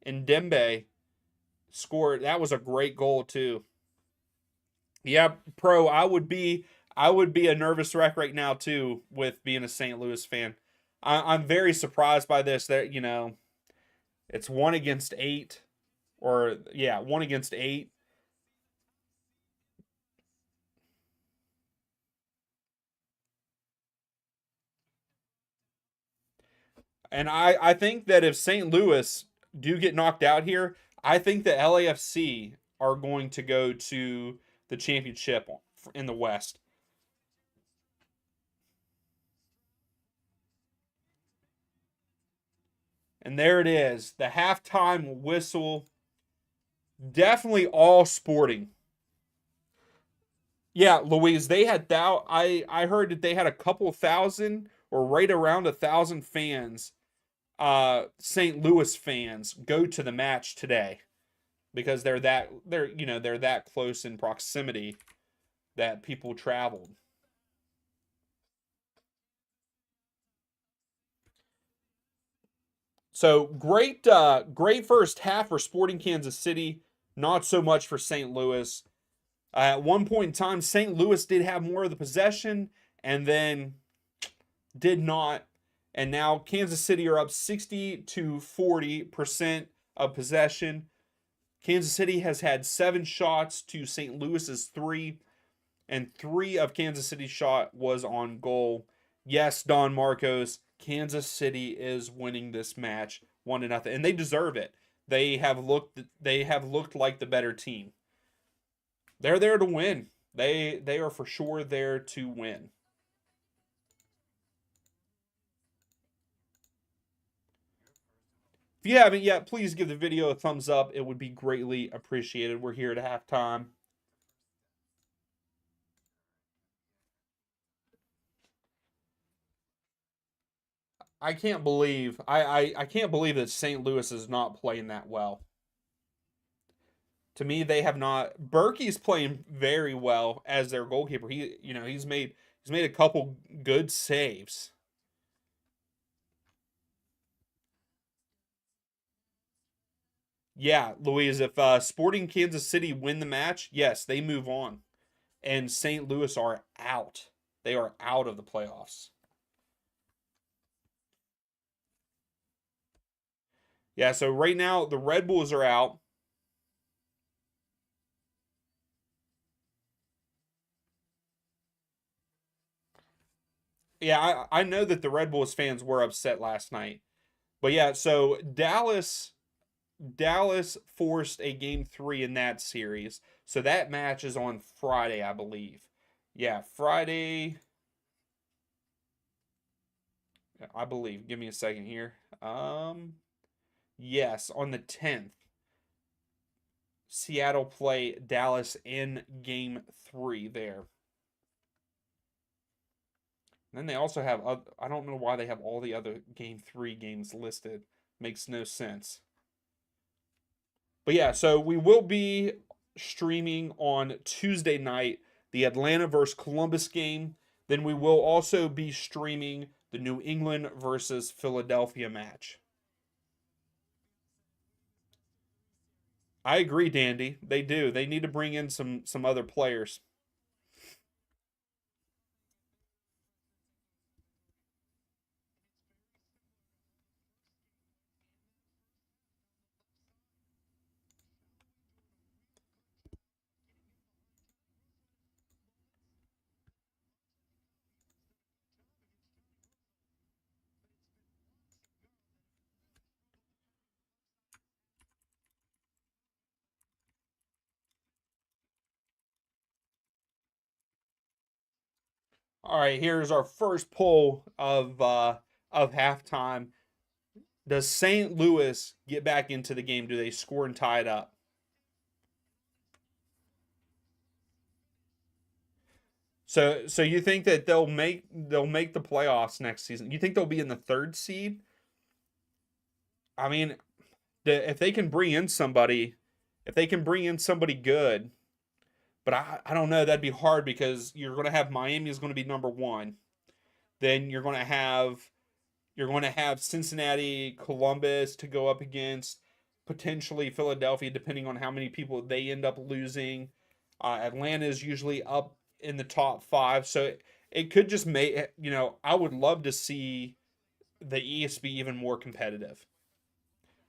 And Dembe scored. That was a great goal too. Yeah, pro. I would be a nervous wreck right now too with being a St. Louis fan. I'm very surprised by this. That it's 1-8, or yeah, 1-8. And I think that if St. Louis do get knocked out here, I think the LAFC are going to go to the championship in the West. And there it is, the halftime whistle. Definitely all Sporting. Yeah, Louise, they had I heard that they had a couple thousand or right around 1,000 fans, St. Louis fans, go to the match today because they're that close in proximity that people traveled. So great first half for Sporting Kansas City. Not so much for St. Louis. At one point in time, St. Louis did have more of the possession and then did not. And now Kansas City are up 60 to 40% of possession. Kansas City has had 7 shots to St. Louis's 3, and 3 of Kansas City's shot was on goal. Yes, Don Marcos, Kansas City is winning this match 1-0, and they deserve it. they have looked like the better team. They're there to win. They are for sure there to win. If you haven't yet, please give the video a thumbs up. It would be greatly appreciated. We're here at halftime. I can't believe that St. Louis is not playing that well. To me, they have not. Berkey's playing very well as their goalkeeper. He's made a couple good saves. Yeah, Louise, if Sporting Kansas City win the match, yes, they move on. And St. Louis are out. They are out of the playoffs. Yeah, so right now the Red Bulls are out. Yeah, I know that the Red Bulls fans were upset last night. But yeah, so Dallas forced a game 3 in that series. So that match is on Friday, I believe. Yeah, Friday, I believe. Give me a second here. Yes, on the 10th, Seattle play Dallas in game 3 there. And then they also have I don't know why they have all the other game 3 games listed. Makes no sense. But yeah, so we will be streaming on Tuesday night the Atlanta versus Columbus game. Then we will also be streaming the New England versus Philadelphia match. I agree, Dandy. They do. They need to bring in some other players. All right, here's our first poll of halftime. Does St. Louis get back into the game? Do they score and tie it up? So you think that they'll make the playoffs next season? You think they'll be in the 3rd seed? I mean, if they can bring in somebody, if they can bring in somebody good, but I don't know, that'd be hard because you're going to have Miami is going to be number 1. Then you're going to have Cincinnati, Columbus to go up against, potentially Philadelphia, depending on how many people they end up losing. Atlanta is usually up in the top 5, so it could just make I would love to see the East be even more competitive.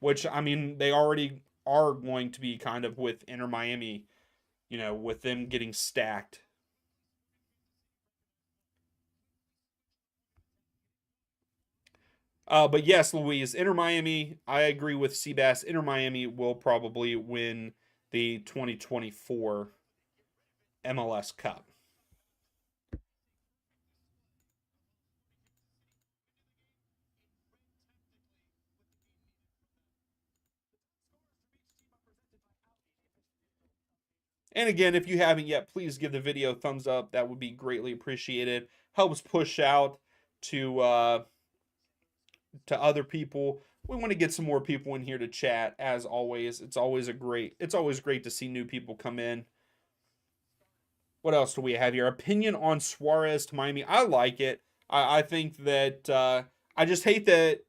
Which I mean, they already are going to be kind of with Inter Miami, with them getting stacked. But yes, Louise, Inter Miami, I agree with Seabass. Inter Miami will probably win the 2024 MLS Cup. And again, if you haven't yet, please give the video a thumbs up. That would be greatly appreciated. Helps push out to uh, to other people. We want to get some more people in here to chat. As always, it's always great to see new people come in. What else do we have here? Opinion on Suarez to Miami. I like it. I think that I just hate that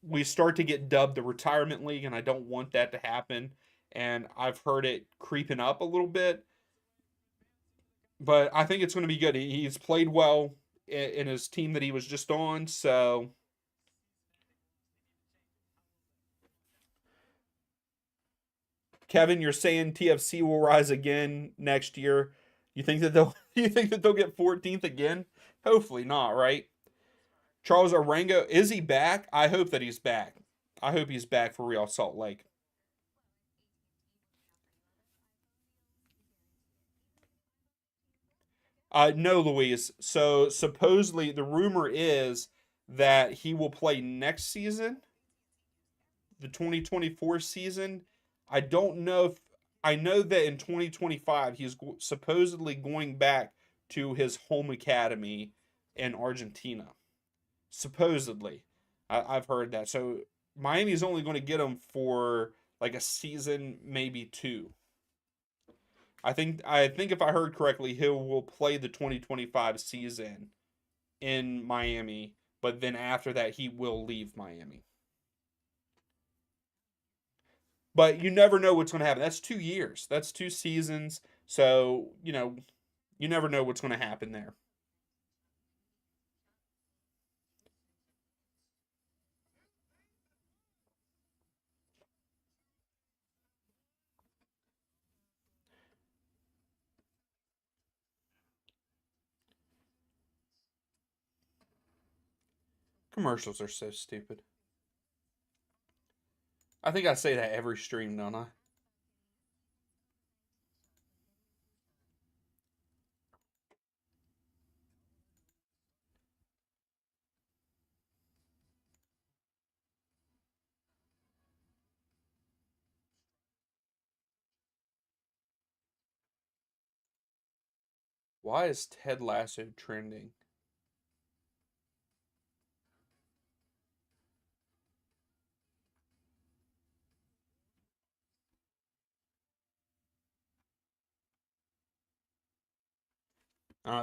we start to get dubbed the retirement league, and I don't want that to happen. And I've heard it creeping up a little bit, but I think it's going to be good. He's played well in his team that he was just on. So, Kevin, you're saying TFC will rise again next year. You think that they'll you think that they'll get 14th again? Hopefully not, right? Charles Arango, is he back? I hope that he's back. I hope he's back for Real Salt Lake. No, Louise. So supposedly the rumor is that he will play next season, the 2024 season. I don't know if I know that in 2025 he's supposedly going back to his home academy in Argentina. Supposedly, I've heard that. So Miami's only going to get him for like a season, maybe two. I think if I heard correctly, he will play the 2025 season in Miami, but then after that he will leave Miami. But you never know what's going to happen. That's 2 years. That's two seasons. So, you never know what's going to happen there. Commercials are so stupid. I think I say that every stream, don't I? Why is Ted Lasso trending?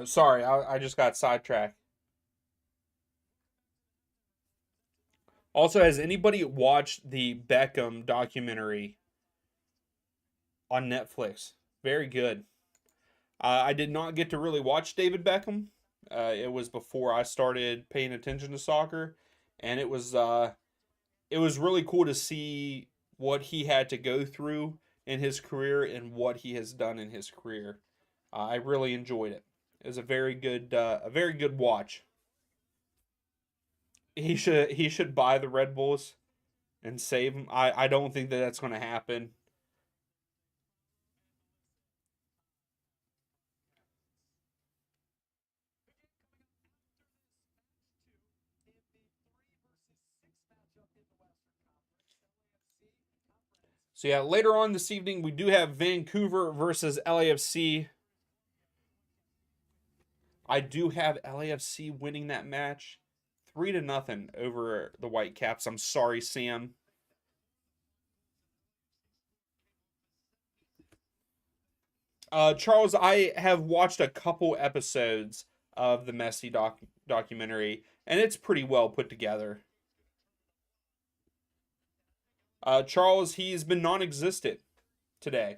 Sorry, I just got sidetracked. Also, has anybody watched the Beckham documentary on Netflix? Very good. I did not get to really watch David Beckham. It was before I started paying attention to soccer, and it was really cool to see what he had to go through in his career and what he has done in his career. I really enjoyed it. It was a very good watch. He should buy the Red Bulls and save them. I don't think that that's going to happen. So yeah, later on this evening we do have Vancouver versus LAFC. I do have LAFC winning that match 3-0 over the Whitecaps. I'm sorry, Sam. Charles, I have watched a couple episodes of the Messi documentary, and it's pretty well put together. Charles, he's been non-existent today.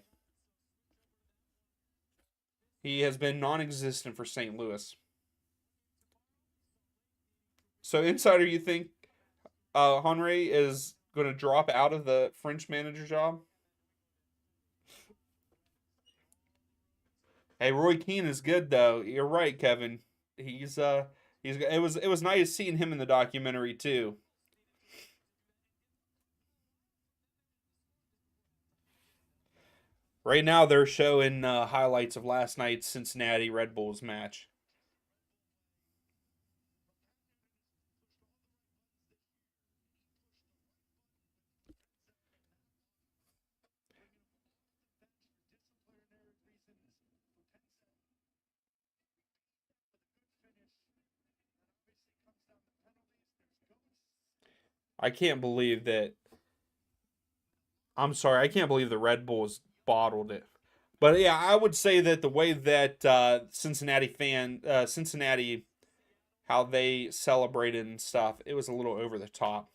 He has been non-existent for St. Louis. So, insider, you think Henry is going to drop out of the French manager job? Hey, Roy Keane is good though. You're right, Kevin. He's it was nice seeing him in the documentary too. Right now they're showing highlights of last night's Cincinnati Red Bulls match. I can't believe that. I'm sorry, I can't believe the Red Bulls bottled it. But yeah, I would say that the way that Cincinnati, how they celebrated and stuff, it was a little over the top.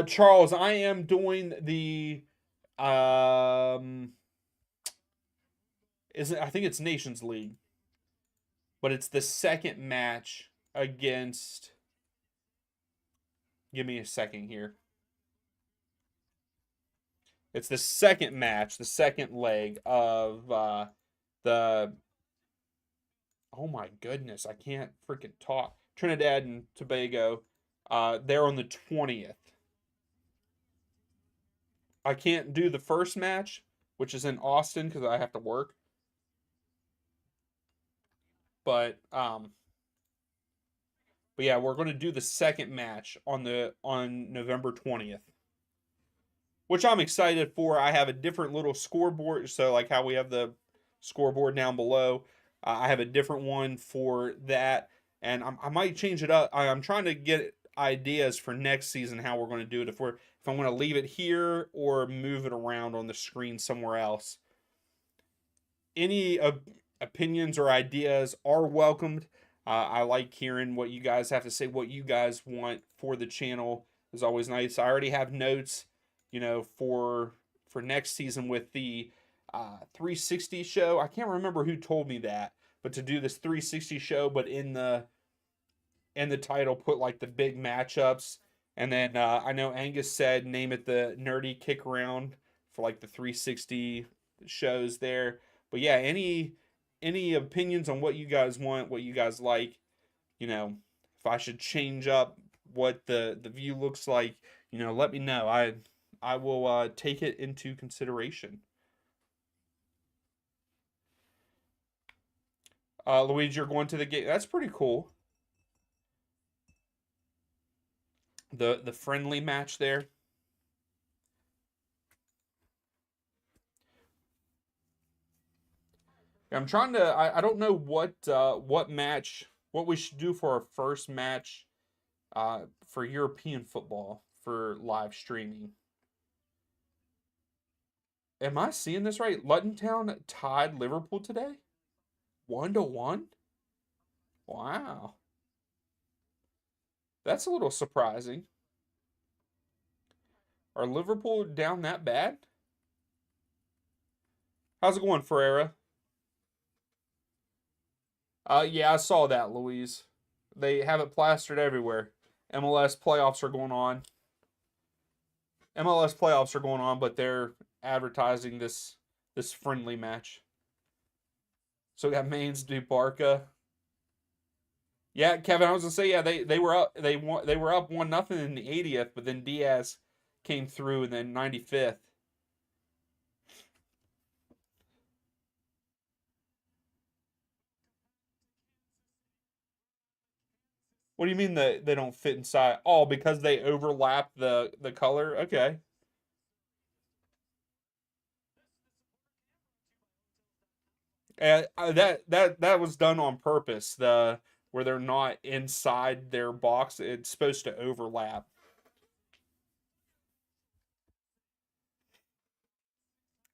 Charles, I am doing the um, is it? I think it's Nations League, but it's the second match against. Give me a second here. It's the second match, the second leg of the. Oh my goodness, I can't freaking talk. Trinidad and Tobago. They're on the 20th. I can't do the first match, which is in Austin because I have to work. But um, but yeah, we're going to do the second match on November 20th, which I'm excited for. I have a different little scoreboard, so like how we have the scoreboard down below, I have a different one for that, and I might change it up. I'm trying to get ideas for next season how we're going to do it. If I'm going to leave it here or move it around on the screen somewhere else. Any opinions or ideas are welcomed. I like hearing what you guys have to say, what you guys want for the channel is always nice. I already have notes, for next season with the 360 show. I can't remember who told me that, but to do this 360 show, but in the title put like the big matchups, and then I know Angus said name it the Nerdy Kick Round for like the 360 shows there. But yeah, any opinions on what you guys want, what you guys like, if I should change up what the view looks like, let me know. I will take it into consideration. Luigi, you're going to the game. That's pretty cool. The friendly match there. I'm trying to. I don't know what match what we should do for our first match for European football for live streaming. Am I seeing this right? Luton Town tied Liverpool today, 1-1. Wow, that's a little surprising. Are Liverpool down that bad? How's it going, Ferreira? Yeah, I saw that, Louise. They have it plastered everywhere. MLS playoffs are going on. MLS playoffs are going on, but they're advertising this friendly match. So we got Mainz do Barca. Yeah, Kevin, I was gonna say yeah they were up they were up 1-0 in the 80th, but then Diaz came through in the 95th. What do you mean that they don't fit inside? Oh, because they overlap the color. Okay. That was done on purpose. The Where they're not inside their box, it's supposed to overlap.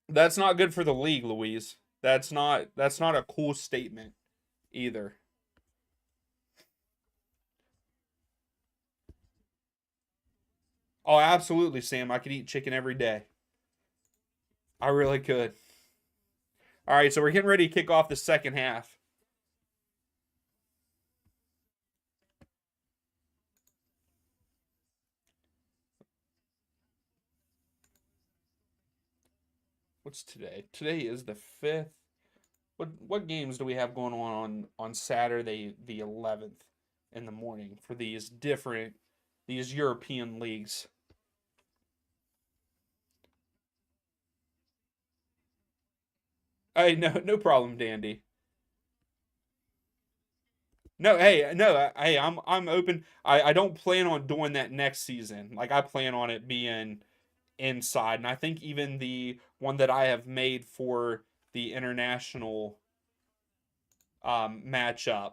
That's not good for the league, Louise. That's not a cool statement either. Oh, absolutely, Sam. I could eat chicken every day. I really could. All right, so we're getting ready to kick off the second half. What's today? Today is the 5th. What games do we have going on Saturday the 11th in the morning for these European leagues? Hey, no problem, Dandy. No, hey, no, hey, I'm open. I don't plan on doing that next season. Like I plan on it being inside, and I think even the one that I have made for the international matchup,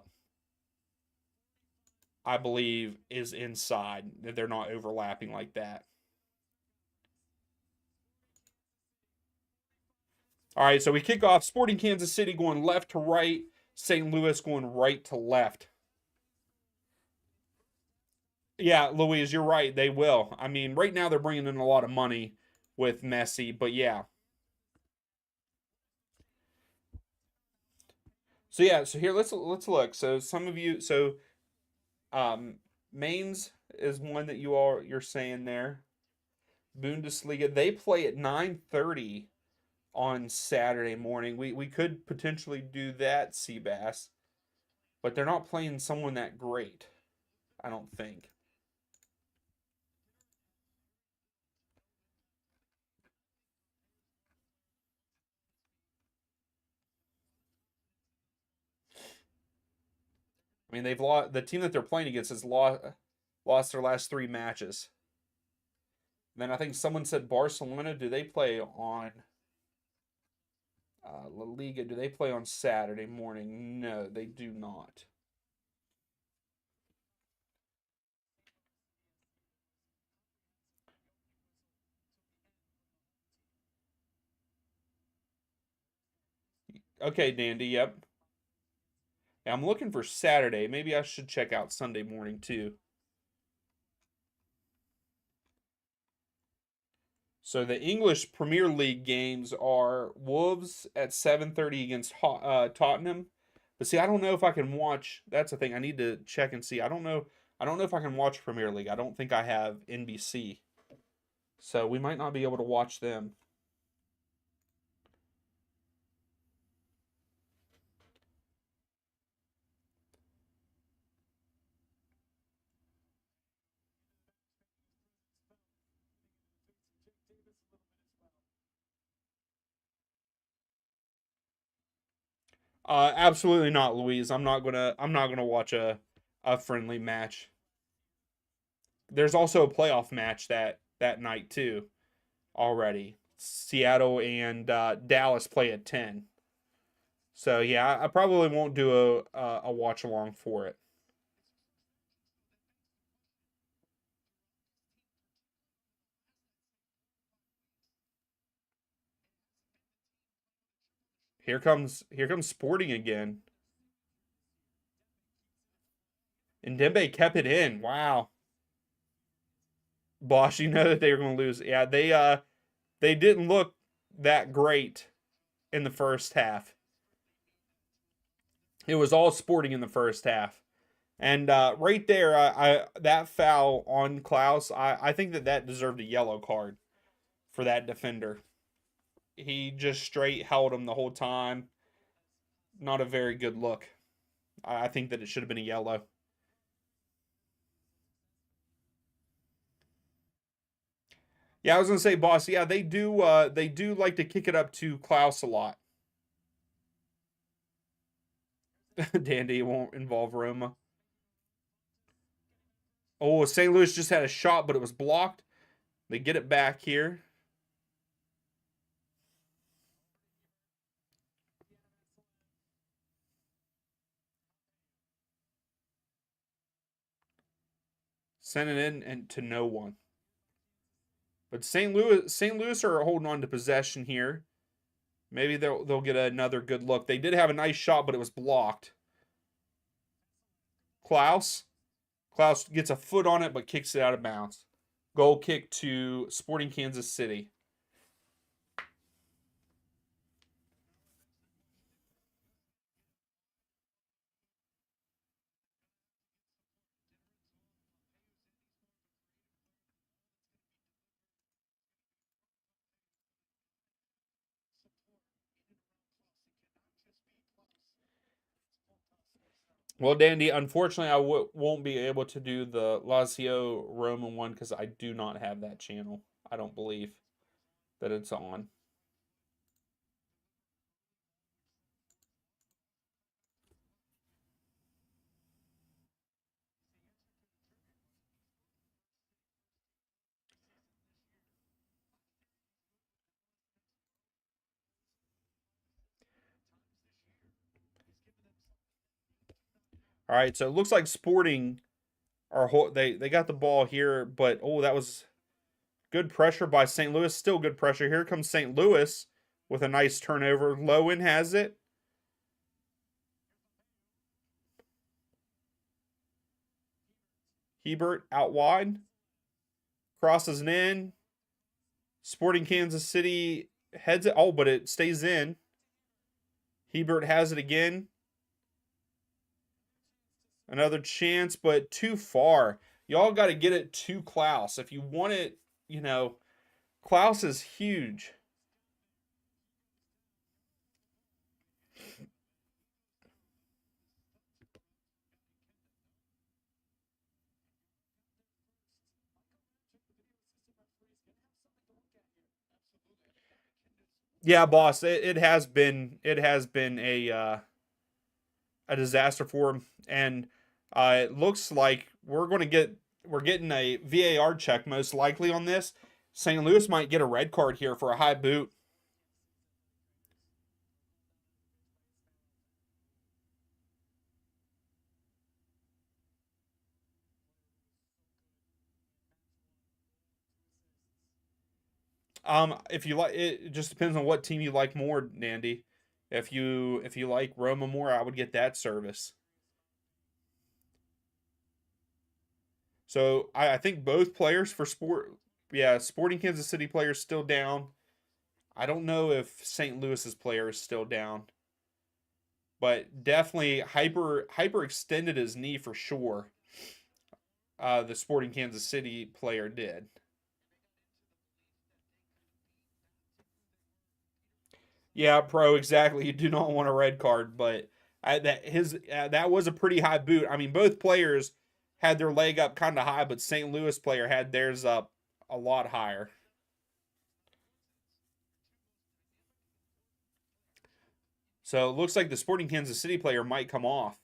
I believe, is inside. They're not overlapping like that. All right, so we kick off Sporting Kansas City going left to right, St. Louis going right to left. Yeah, Louise, you're right. They will. I mean, right now they're bringing in a lot of money with Messi, but yeah. So yeah, so here let's look. So some of you, um, Mainz is one that you're saying there. Bundesliga, they play at 9:30 on Saturday morning. We could potentially do that, Seabass, but they're not playing someone that great. I don't think. I mean, they've lost. The team that they're playing against has lost their last 3 matches. And then I think someone said Barcelona. Do they play on La Liga? Do they play on Saturday morning? No, they do not. Okay, Dandy. Yep. Yeah, I'm looking for Saturday. Maybe I should check out Sunday morning too. So the English Premier League games are Wolves at 7:30 against Tottenham. But see, I don't know if I can watch. That's the thing. I need to check and see. I don't know. I don't know if I can watch Premier League. I don't think I have NBC. So we might not be able to watch them. Absolutely not, Louise. I'm not gonna watch a friendly match. There's also a playoff match that night too already. Seattle and Dallas play at 10. So yeah, I probably won't do a watch along for it. Here comes Sporting again. And Dembe kept it in. Wow. Boss, you know that they were going to lose. Yeah, they didn't look that great in the first half. It was all Sporting in the first half. And right there, that foul on Klaus, I think that deserved a yellow card for that defender. He just straight held him the whole time. Not a very good look. I think that it should have been a yellow. Yeah, I was gonna say, boss. Yeah, they do. They do like to kick it up to Klaus a lot. Dandy won't involve Roma. Oh, St. Louis just had a shot, but it was blocked. They get it back here. Send it in and to no one. But St. Louis are holding on to possession here. Maybe they'll get another good look. They did have a nice shot, but it was blocked. Klaus. Klaus gets a foot on it, but kicks it out of bounds. Goal kick to Sporting Kansas City. Well, Dandy, unfortunately, won't be able to do the Lazio Roman one because I do not have that channel. I don't believe that it's on. All right, so it looks like Sporting are they got the ball here, but oh, that was good pressure by St. Louis. Still good pressure. Here comes St. Louis with a nice turnover. Lowen has it. Hebert out wide. Crosses it in. Sporting Kansas City heads it. Oh, but it stays in. Hebert has it again. Another chance, but too far. Y'all got to get it to Klaus. If you want it, Klaus is huge. Yeah, boss. It has been a disaster for him, and It looks like we're getting a VAR check most likely on this. St. Louis might get a red card here for a high boot. If you like, it just depends on what team you like more, Nandy. If you like Roma more, I would get that service. So I think both players for yeah, Sporting Kansas City players still down. I don't know if St. Louis's player is still down, but definitely hyper extended his knee for sure. The Sporting Kansas City player did. Yeah, pro, exactly. You do not want a red card, but that was a pretty high boot. I mean, both players had their leg up kind of high, but St. Louis player had theirs up a lot higher. So it looks like the Sporting Kansas City player might come off.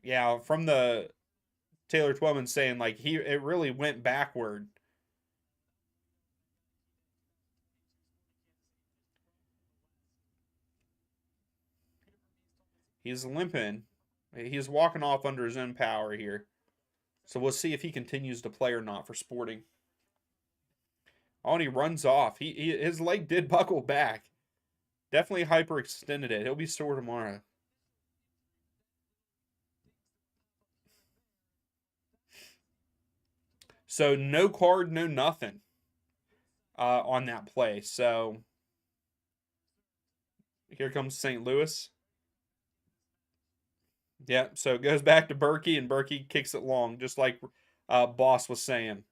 Yeah, from the Taylor Twellman saying like it really went backward. He's limping. He's walking off under his own power here. So we'll see if he continues to play or not for Sporting. Oh, and he runs off. His leg did buckle back. Definitely hyperextended it. He'll be sore tomorrow. So no card, no nothing on that play. So here comes St. Louis. Yeah, so it goes back to Berkey, and Berkey kicks it long, just like Boss was saying.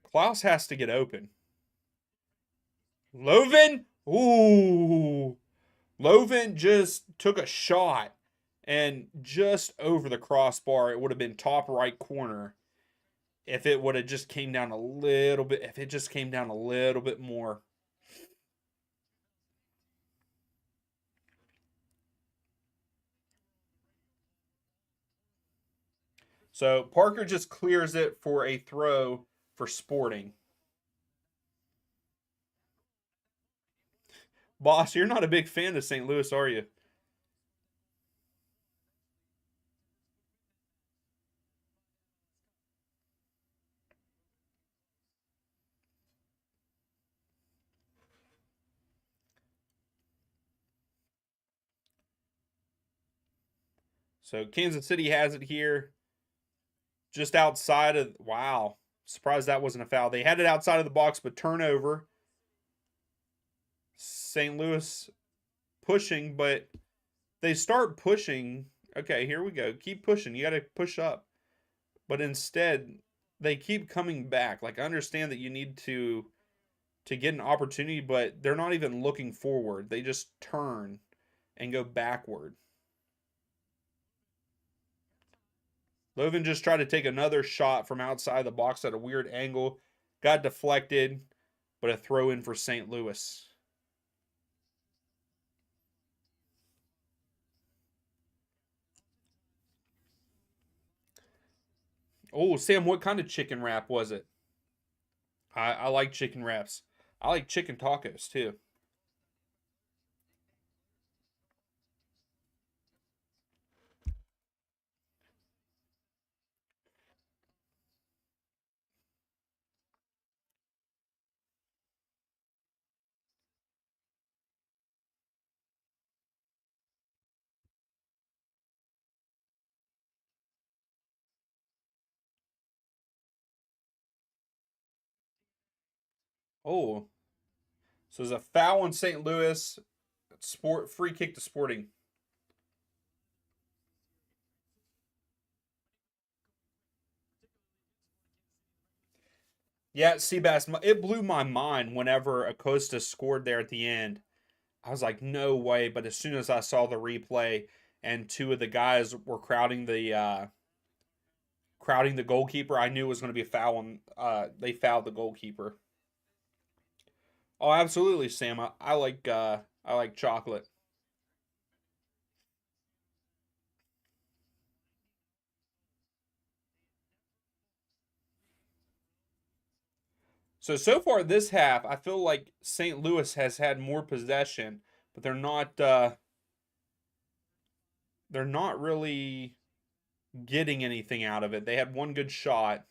Klaus has to get open. Lovin? Ooh. Lovin just took a shot and just over the crossbar. It would have been top right corner if it would have just came down a little bit. If it just came down a little bit more. So Parker just clears it for a throw for Sporting. Boss, you're not a big fan of St. Louis, are you? So Kansas City has it here, just outside of. Wow, surprised that wasn't a foul. They had it outside of the box, but turnover. St. Louis pushing, but they start pushing. Okay, here we go. Keep pushing. You got to push up. But instead, they keep coming back. Like I understand that you need to get an opportunity, but they're not even looking forward. They just turn and go backward. Lovin just tried to take another shot from outside the box at a weird angle. Got deflected, but a throw in for St. Louis. Oh, Sam, what kind of chicken wrap was it? I like chicken wraps. I like chicken tacos too. Oh, so there's a foul in St. Louis. Sport free kick to Sporting. Yeah, Seabass, it blew my mind whenever Acosta scored there at the end. I was like, no way. But as soon as I saw the replay and two of the guys were crowding the crowding the goalkeeper. I knew it was going to be a foul, and they fouled the goalkeeper. Oh, absolutely, Sam. I like chocolate. So far this half, I feel like St. Louis has had more possession, but they're not really getting anything out of it. They had one good shot.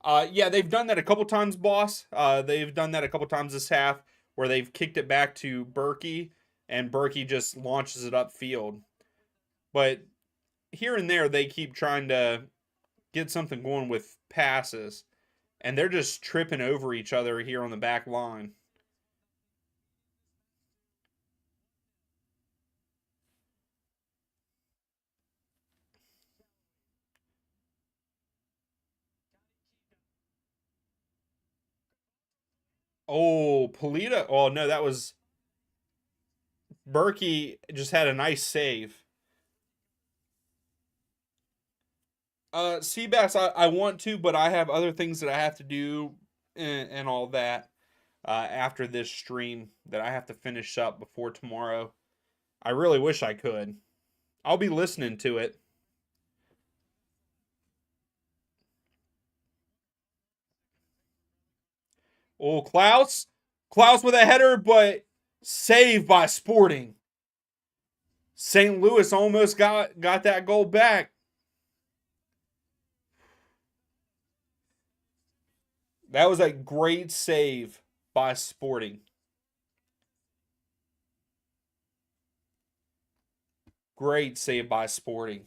Yeah, they've done that a couple times, boss. They've done that a couple times this half where they've kicked it back to Berkey, and Berkey just launches it upfield. But here and there, they keep trying to get something going with passes, and they're just tripping over each other here on the back line. Oh, Polita. Oh, no, that was Berkey just had a nice save. Seabass, I want to, but I have other things that I have to do and all that after this stream that I have to finish up before tomorrow. I really wish I could. I'll be listening to it. Oh, Klaus. Klaus with a header, but saved by Sporting. St. Louis almost got that goal back. That was a great save by Sporting. Great save by Sporting.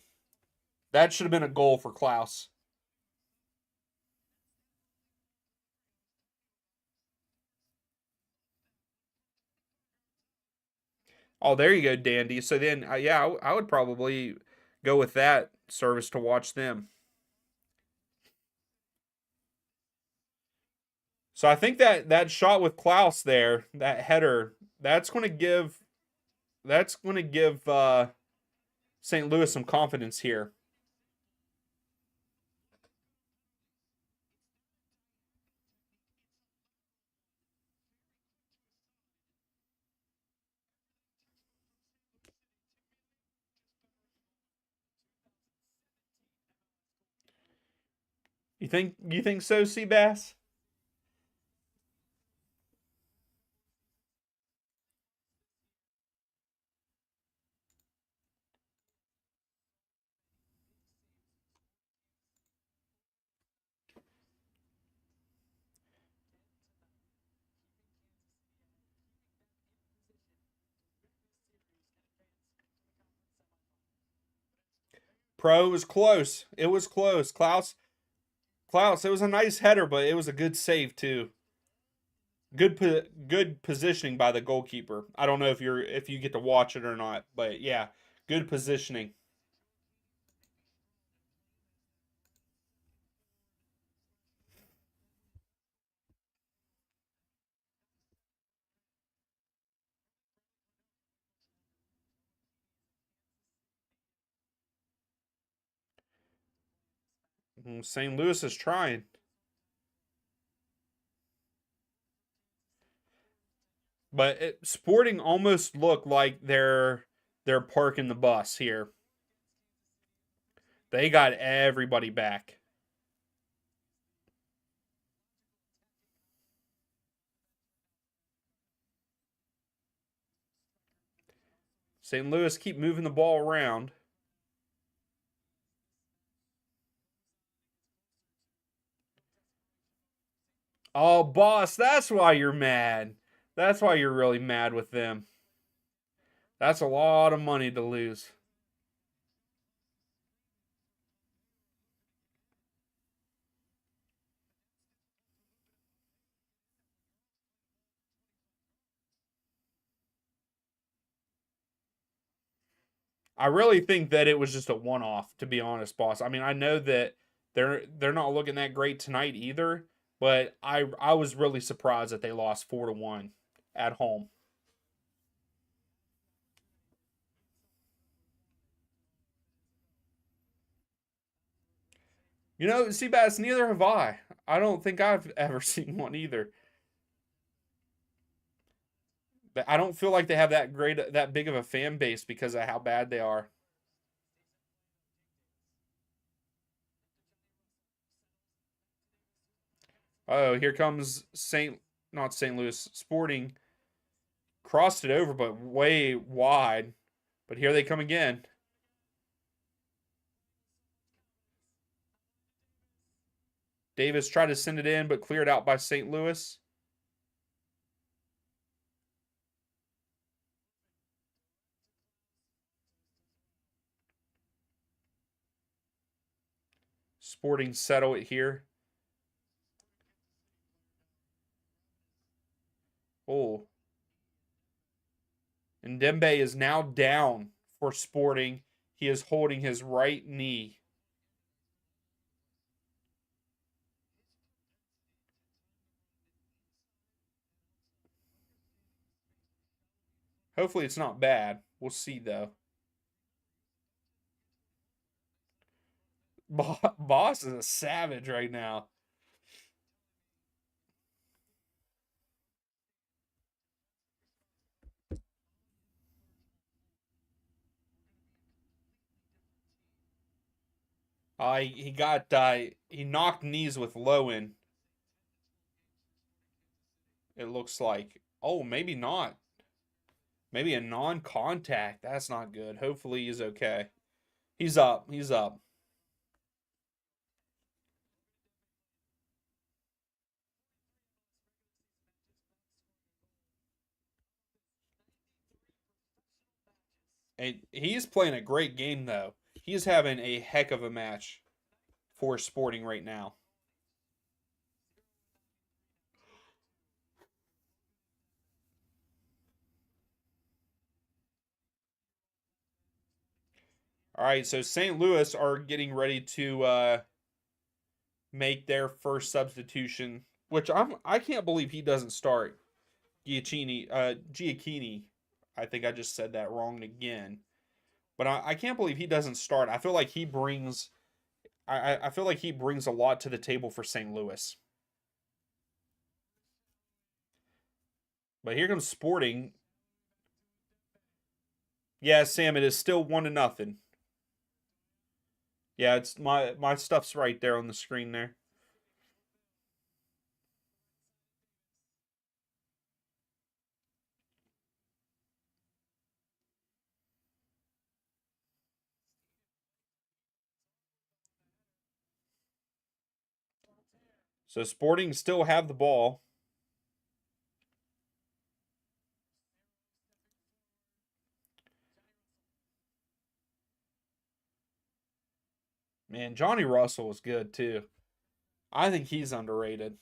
That should have been a goal for Klaus. Oh, there you go, Dandy. So then, yeah, I would probably go with that service to watch them. So I think that shot with Klaus there, that header, that's going to give St. Louis some confidence here. You think so, Seabass? Pro, it was close. It was close. Klaus, it was a nice header, but it was a good save too. Good positioning by the goalkeeper. I don't know if you get to watch it or not, but yeah, good positioning. St. Louis is trying, but Sporting almost look like they're parking the bus here. They got everybody back. St. Louis keep moving the ball around. Oh, boss, that's why you're mad. That's why you're really mad with them. That's a lot of money to lose. I really think that it was just a one-off, to be honest, boss. I mean, I know that they're not looking that great tonight either, but I was really surprised that they lost 4-1 at home. You know, Seabass, neither have I. I don't think I've ever seen one either. But I don't feel like they have that big of a fan base because of how bad they are. Oh, here comes not St. Louis Sporting. Crossed it over, but way wide. But here they come again. Davis tried to send it in, but cleared out by St. Louis. Sporting settle it here. Oh. And Dembe is now down for Sporting. He is holding his right knee. Hopefully it's not bad. We'll see though. Boss is a savage right now. He knocked knees with Lowen. It looks like. Oh, maybe not. Maybe a non-contact. That's not good. Hopefully he's okay. He's up. He's up. And he's playing a great game though. He's having a heck of a match for Sporting right now. All right, so St. Louis are getting ready to make their first substitution, which I can't believe he doesn't start. Giacchini. I think I just said that wrong again, but I can't believe he doesn't start. I feel like he brings I feel like he brings a lot to the table for St. Louis. But here comes Sporting. Yeah, Sam, it is still 1-0. Yeah, it's my stuff's right there on the screen there. So Sporting still have the ball. Man, Johnny Russell is good too. I think he's underrated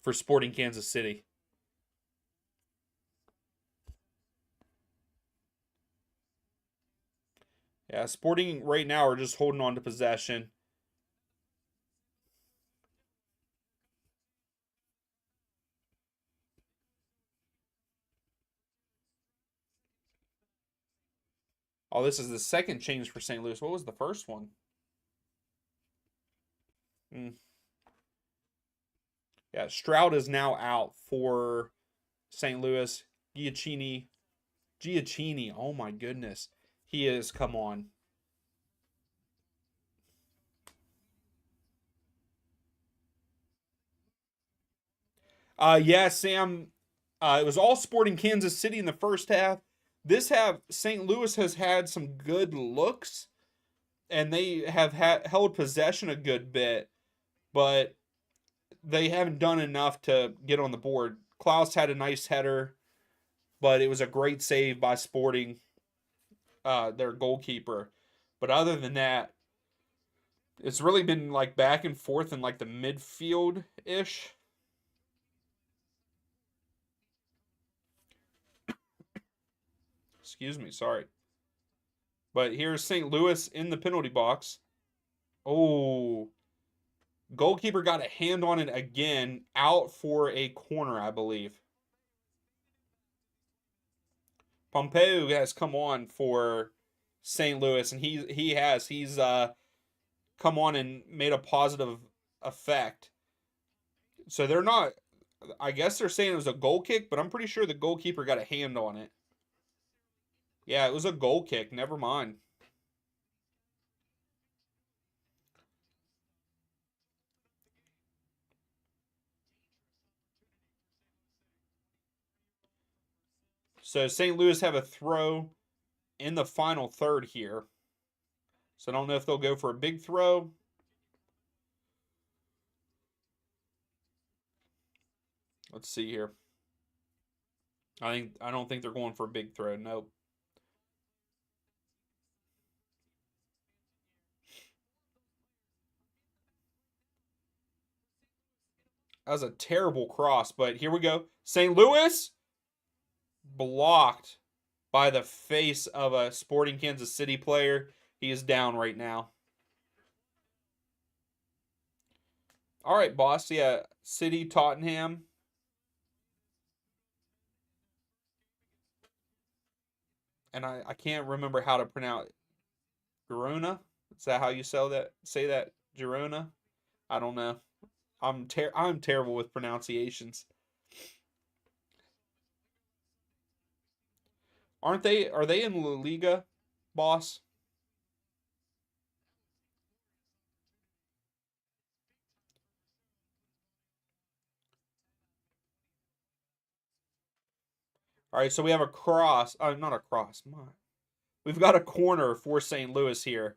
for Sporting Kansas City. Yeah, Sporting right now are just holding on to possession. Oh, this is the second change for St. Louis. What was the first one? Hmm. Yeah, Stroud is now out for St. Louis. Giacchini. Oh my goodness, he is. Come on. Yeah, Sam. It was all Sporting Kansas City in the first half. This half, St. Louis has had some good looks, and they have held possession a good bit, but they haven't done enough to get on the board. Klaus had a nice header, but it was a great save by Sporting, their goalkeeper. But other than that, it's really been like back and forth in like the midfield ish. Excuse me, sorry. But here's St. Louis in the penalty box. Oh, goalkeeper got a hand on it again, out for a corner, I believe. Pompeo has come on for St. Louis, and he's come on and made a positive effect. So they're not. I guess they're saying it was a goal kick, but I'm pretty sure the goalkeeper got a hand on it. Yeah, it was a goal kick. Never mind. So St. Louis have a throw in the final third here. So I don't know if they'll go for a big throw. Let's see here. I don't think they're going for a big throw. Nope. That was a terrible cross, but here we go. St. Louis blocked by the face of a Sporting Kansas City player. He is down right now. All right, boss. Yeah, City, Tottenham. And I can't remember how to pronounce Girona. Is that how you say that? Girona? I don't know. I'm terrible with pronunciations. Aren't they? Are they in La Liga, boss? All right, so we have a cross. Not a cross. We've got a corner for St. Louis here.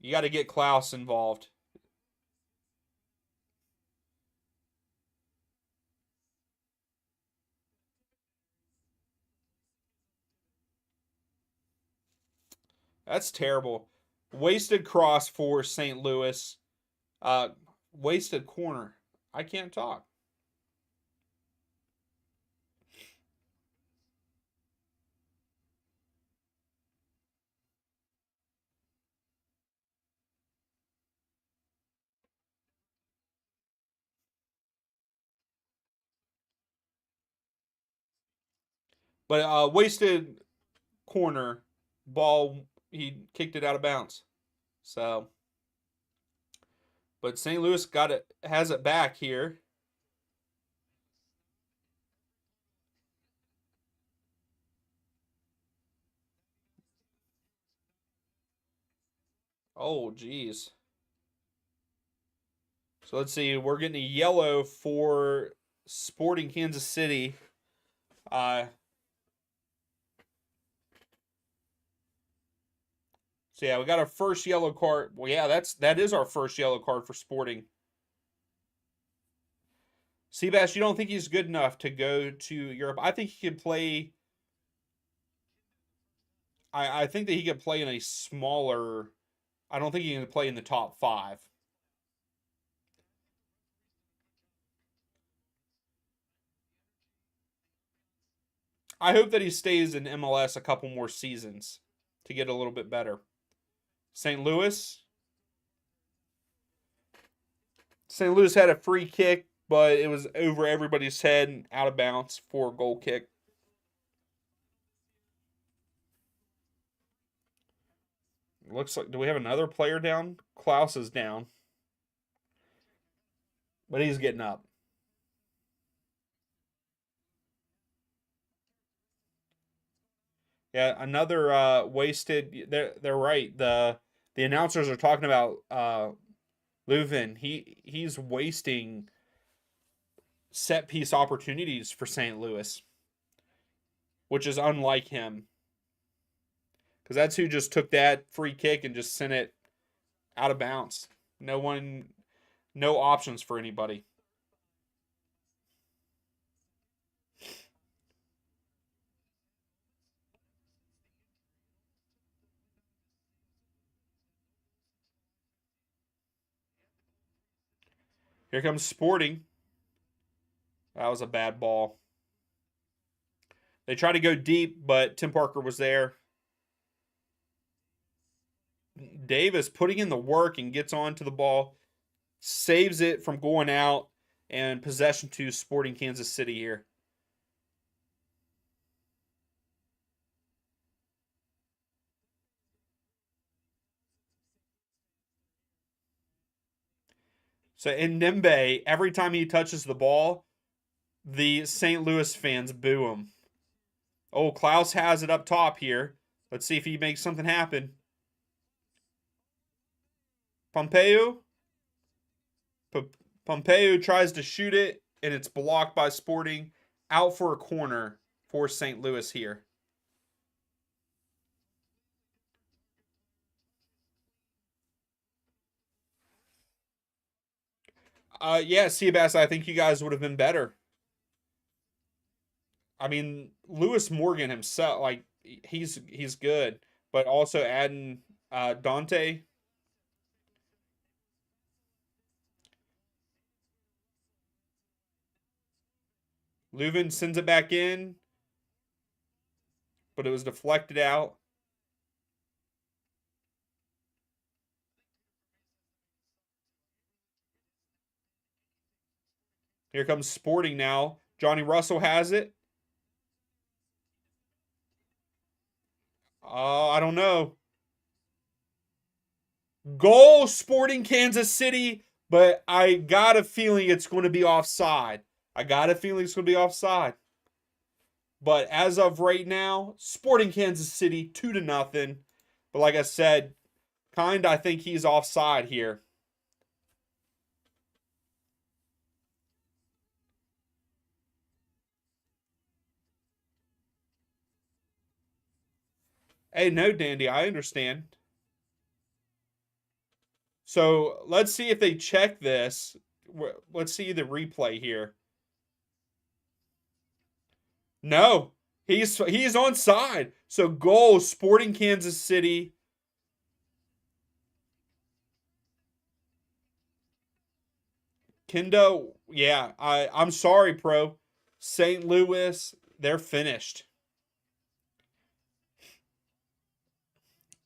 You got to get Klaus involved. That's terrible. Wasted cross for St. Louis. Uh, Wasted corner. I can't talk. But wasted corner ball. He kicked it out of bounds. So, but St. Louis got it, has it back here. Oh, geez. So let's see. We're getting a yellow for Sporting Kansas City. Uh, so yeah, we got our first yellow card. Well, yeah, that is our first yellow card for Sporting. Seabass, you don't think he's good enough to go to Europe? I think he could play. I think that he could play in a smaller. I don't think he can play in the top five. I hope that he stays in MLS a couple more seasons to get a little bit better. St. Louis. St. Louis had a free kick, but it was over everybody's head and out of bounds for a goal kick. Looks like, do we have another player down? Klaus is down, but he's getting up. Yeah, another wasted. They're right. The announcers are talking about Leuven. He's wasting set piece opportunities for St. Louis, which is unlike him. Because that's who just took that free kick and just sent it out of bounds. No one, no options for anybody. Here comes Sporting. That was a bad ball. They tried to go deep, but Tim Parker was there. Davis putting in the work and gets onto the ball, saves it from going out, and possession to Sporting Kansas City here. So in Nimbe, every time he touches the ball, the St. Louis fans boo him. Oh, Klaus has it up top here. Let's see if he makes something happen. Pompeu. Pompeu tries to shoot it, and it's blocked by Sporting. Out for a corner for St. Louis here. Yeah, Seabass, I think you guys would have been better. I mean, Lewis Morgan himself, like he's good, but also adding Dante. Leuven sends it back in, but it was deflected out. Here comes Sporting now. Johnny Russell has it. I don't know. Goal, Sporting Kansas City, but I got a feeling it's going to be offside. I got a feeling it's going to be offside. But as of right now, Sporting Kansas City 2-0. But like I said, I think he's offside here. Hey, no, Dandy, I understand. So let's see if they check this. Let's see the replay here. No, he's onside. So goal, Sporting Kansas City. Kendo, yeah, I'm sorry, pro. St. Louis, they're finished.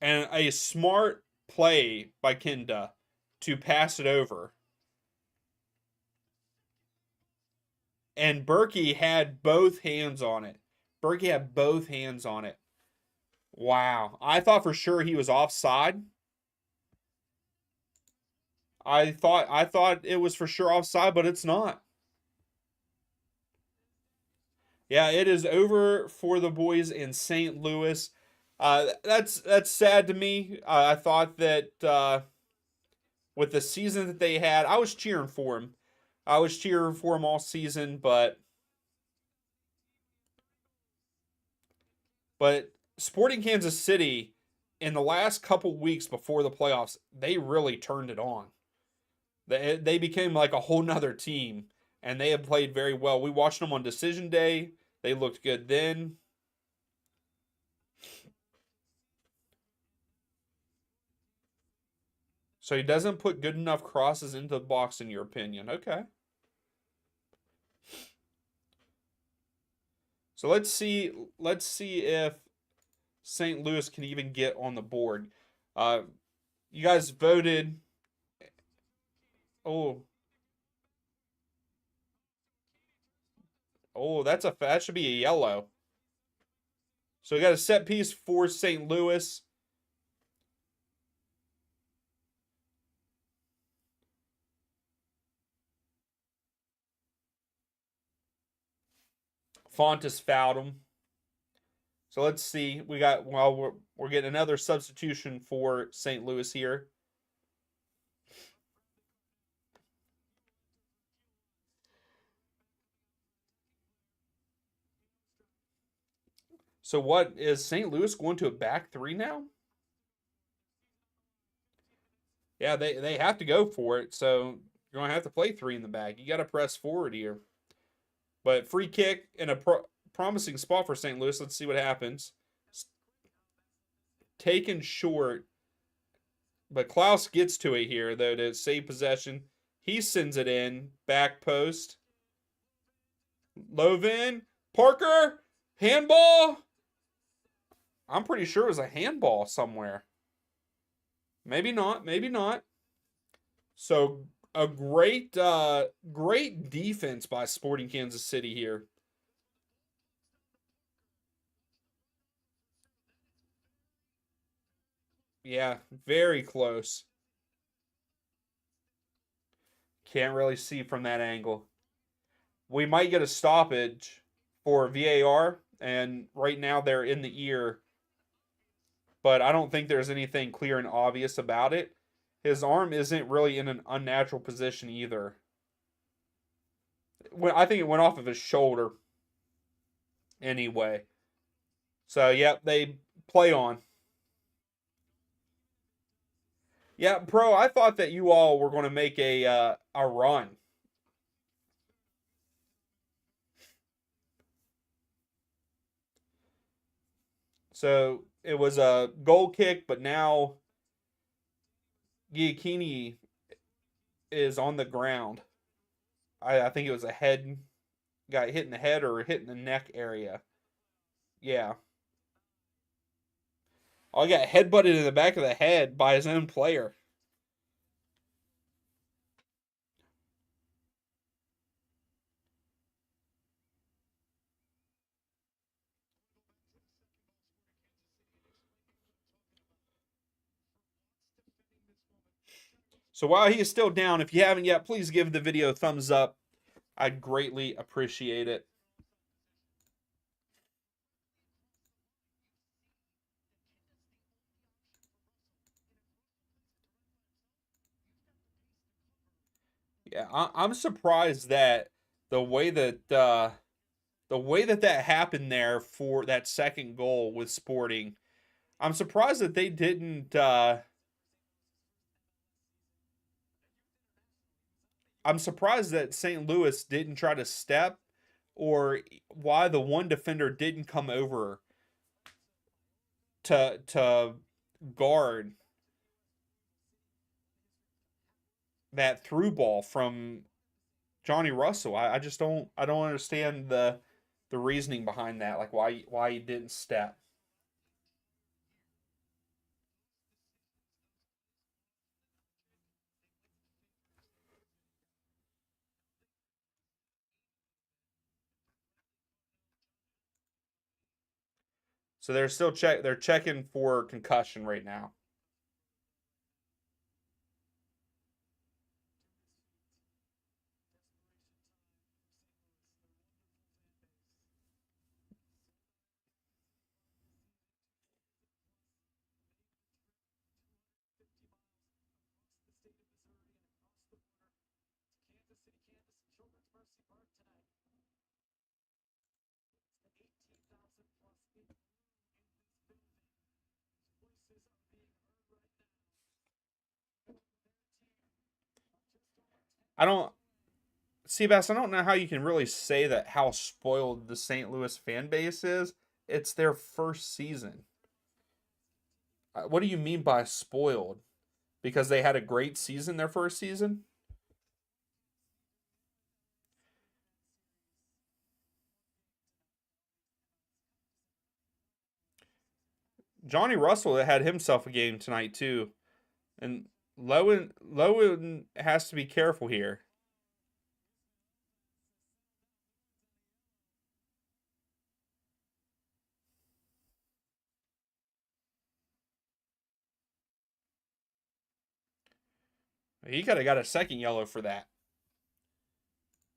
And a smart play by Kenda to pass it over. And Berkey had both hands on it. Berkey had both hands on it. Wow. I thought for sure he was offside. I thought it was for sure offside, but it's not. Yeah, it is over for the boys in St. Louis. That's sad to me. I thought that with the season that they had, I was cheering for him. I was cheering for him all season, but Sporting Kansas City in the last couple weeks before the playoffs, they really turned it on. They became like a whole nother team, and they have played very well. We watched them on decision day. They looked good then. So he doesn't put good enough crosses into the box, in your opinion. Okay. So let's see if St. Louis can even get on the board. Uh, you guys voted. Oh, that should be a yellow. So we got a set piece for St. Louis. Fontes fouled him. So let's see. We're getting another substitution for St. Louis here. So what is St. Louis going to a back three now? Yeah, they have to go for it. So you're going to have to play three in the back. You got to press forward here. But free kick in a promising spot for St. Louis. Let's see what happens. Taken short, but Klaus gets to it here though to save possession. He sends it in back post. Lovin, Parker, handball. I'm pretty sure it was a handball somewhere. Maybe not. Maybe not. So a great defense by Sporting Kansas City here. Yeah, very close. Can't really see from that angle. We might get a stoppage for VAR, and right now they're in the ear, but I don't think there's anything clear and obvious about it. His arm isn't really in an unnatural position either. I think it went off of his shoulder anyway. So, yep, they play on. Yeah, Pro, I thought that you all were going to make a run. So it was a goal kick, but now Giacchini is on the ground. I think it was a head, got hit in the head or hit in the neck area. Yeah. Oh, he got headbutted in the back of the head by his own player. So while he is still down, if you haven't yet, please give the video a thumbs up. I'd greatly appreciate it. Yeah, I'm surprised that the way that that happened there for that second goal with Sporting, I'm surprised that they didn't. I'm surprised that St. Louis didn't try to step, or why the one defender didn't come over to guard that through ball from Johnny Russell. I just don't understand the reasoning behind that. Like why he didn't step. So they're checking for concussion right now. I don't Seabass, I don't know how you can really say that how spoiled the St. Louis fan base is. It's their first season. What do you mean by spoiled? Because they had a great season their first season? Johnny Russell had himself a game tonight too. And Lowen has to be careful here. He could have got a second yellow for that.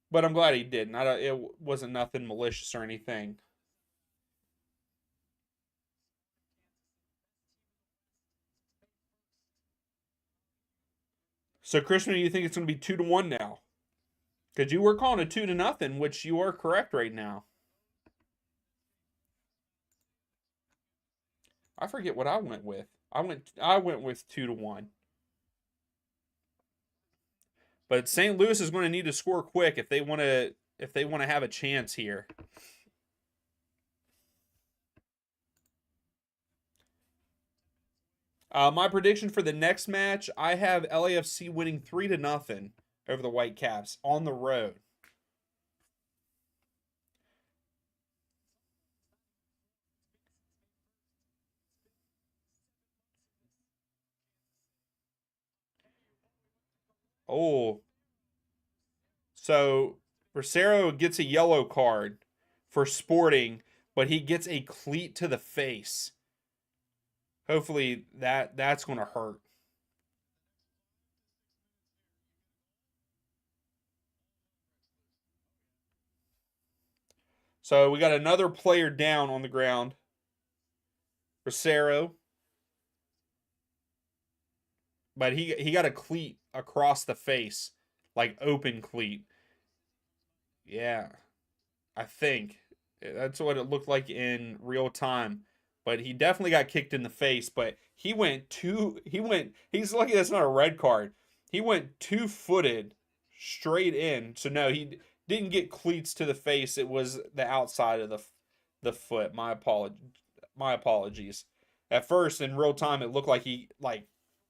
But I'm glad he didn't. It wasn't nothing malicious or anything. So, Christian, you think it's going to be 2-1 now? Because you were calling it 2-0, which you are correct right now. I forget what I went with. I went with 2-1. But St. Louis is going to need to score quick if they want to have a chance here. My prediction for the next match, I have LAFC winning 3-0 over the Whitecaps on the road. Oh, so Rosero gets a yellow card for Sporting, but he gets a cleat to the face. Hopefully that's going to hurt. So we got another player down on the ground. Rosero. But he got a cleat across the face, like open cleat. Yeah, I think that's what it looked like in real time. But he definitely got kicked in the face. But he's lucky that's not a red card. He went 2-footed straight in. So no, he didn't get cleats to the face. It was the outside of the foot. My apologies. At first, in real time, it looked like he like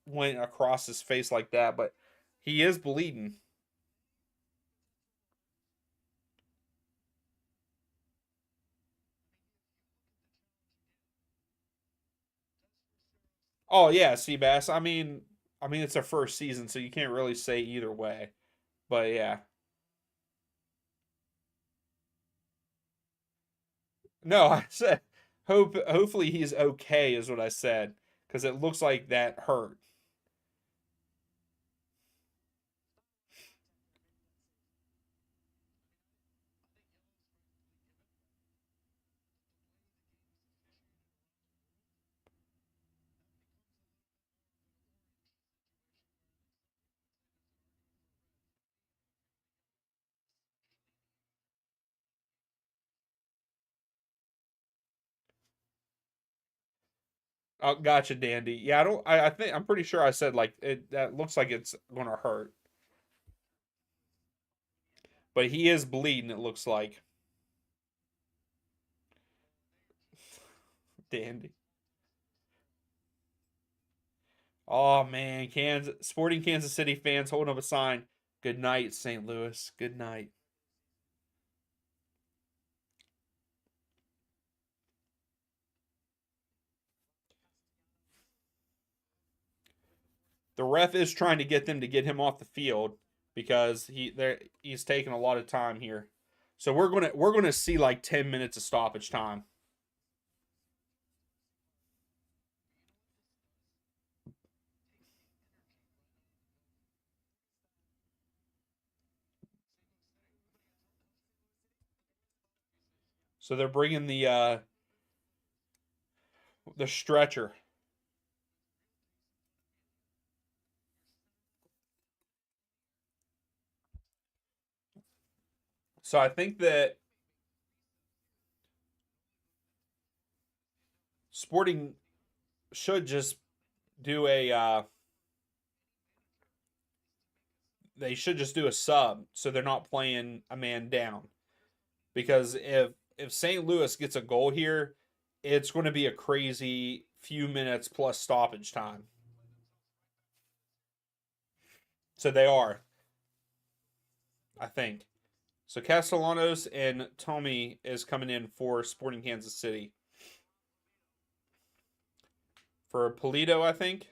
went across his face like that, but he is bleeding. Oh yeah, Seabass. I mean it's their first season, so you can't really say either way. But yeah, no, I said hopefully he's okay is what I said because it looks like that hurt. Oh, gotcha, Dandy. Yeah, I don't. I think I'm pretty sure I said like it. That looks like it's gonna hurt, but he is bleeding. It looks like Dandy. Oh man, Sporting Kansas City fans holding up a sign. Good night, St. Louis. Good night. The ref is trying to get them to get him off the field because he's taking a lot of time here. So we're gonna see like 10 minutes of stoppage time. So they're bringing the stretcher. So I think that Sporting should just do a they should just do a sub so they're not playing a man down because if St. Louis gets a goal here, it's going to be a crazy few minutes plus stoppage time. So they are, I think. So Castellanos and Tommy is coming in for Sporting Kansas City. For Polito, I think.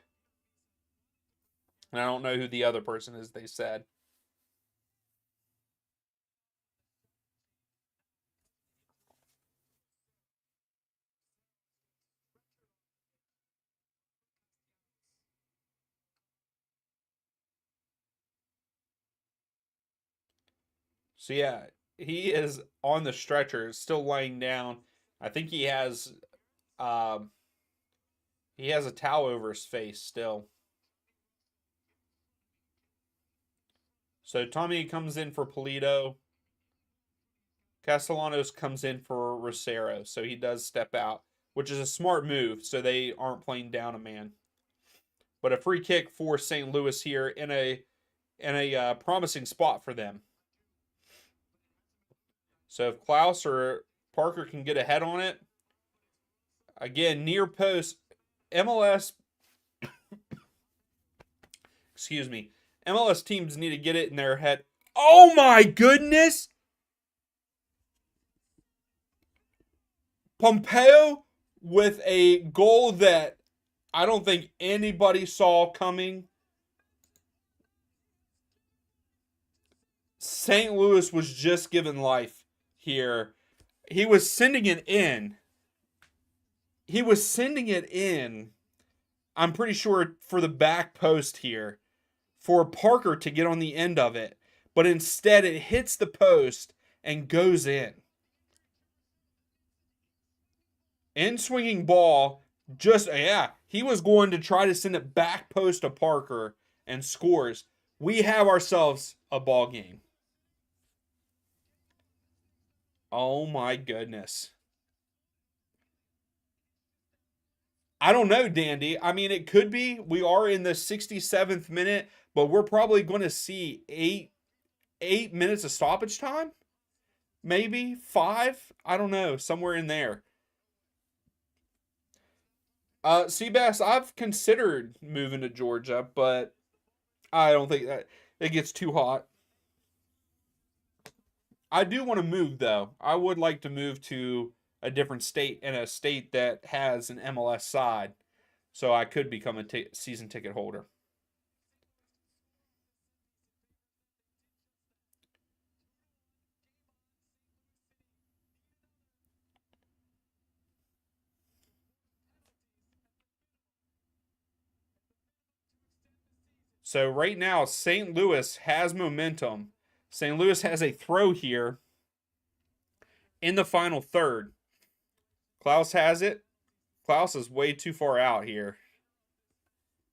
And I don't know who the other person is, they said. So yeah, he is on the stretcher, still laying down. I think um he has a towel over his face still. So Tommy comes in for Polito. Castellanos comes in for Rosero, so he does step out, which is a smart move. So they aren't playing down a man. But a free kick for St. Louis here in a promising spot for them. So if Klaus or Parker can get ahead on it, again near post, MLS. Excuse me. MLS teams need to get it in their head. Oh my goodness! Pompeo with a goal that I don't think anybody saw coming. St. Louis was just given life here. He was sending it in. He was sending it in. I'm pretty sure for the back post here for Parker to get on the end of it. But instead it hits the post and goes in. In swinging ball, just, yeah, he was going to try to send it back post to Parker and scores. We have ourselves a ball game. Oh my goodness. I don't know, Dandy. I mean, it could be. We are in the 67th minute, but we're probably going to see eight minutes of stoppage time. Maybe 5. I don't know. Somewhere in there. Seabass, I've considered moving to Georgia, but I don't think that it gets too hot. I do want to move though. I would like to move to a different state and a state that has an MLS side, so I could become a season ticket holder. So right now, St. Louis has momentum. St. Louis has a throw here in the final third. Klaus has it. Klaus is way too far out here.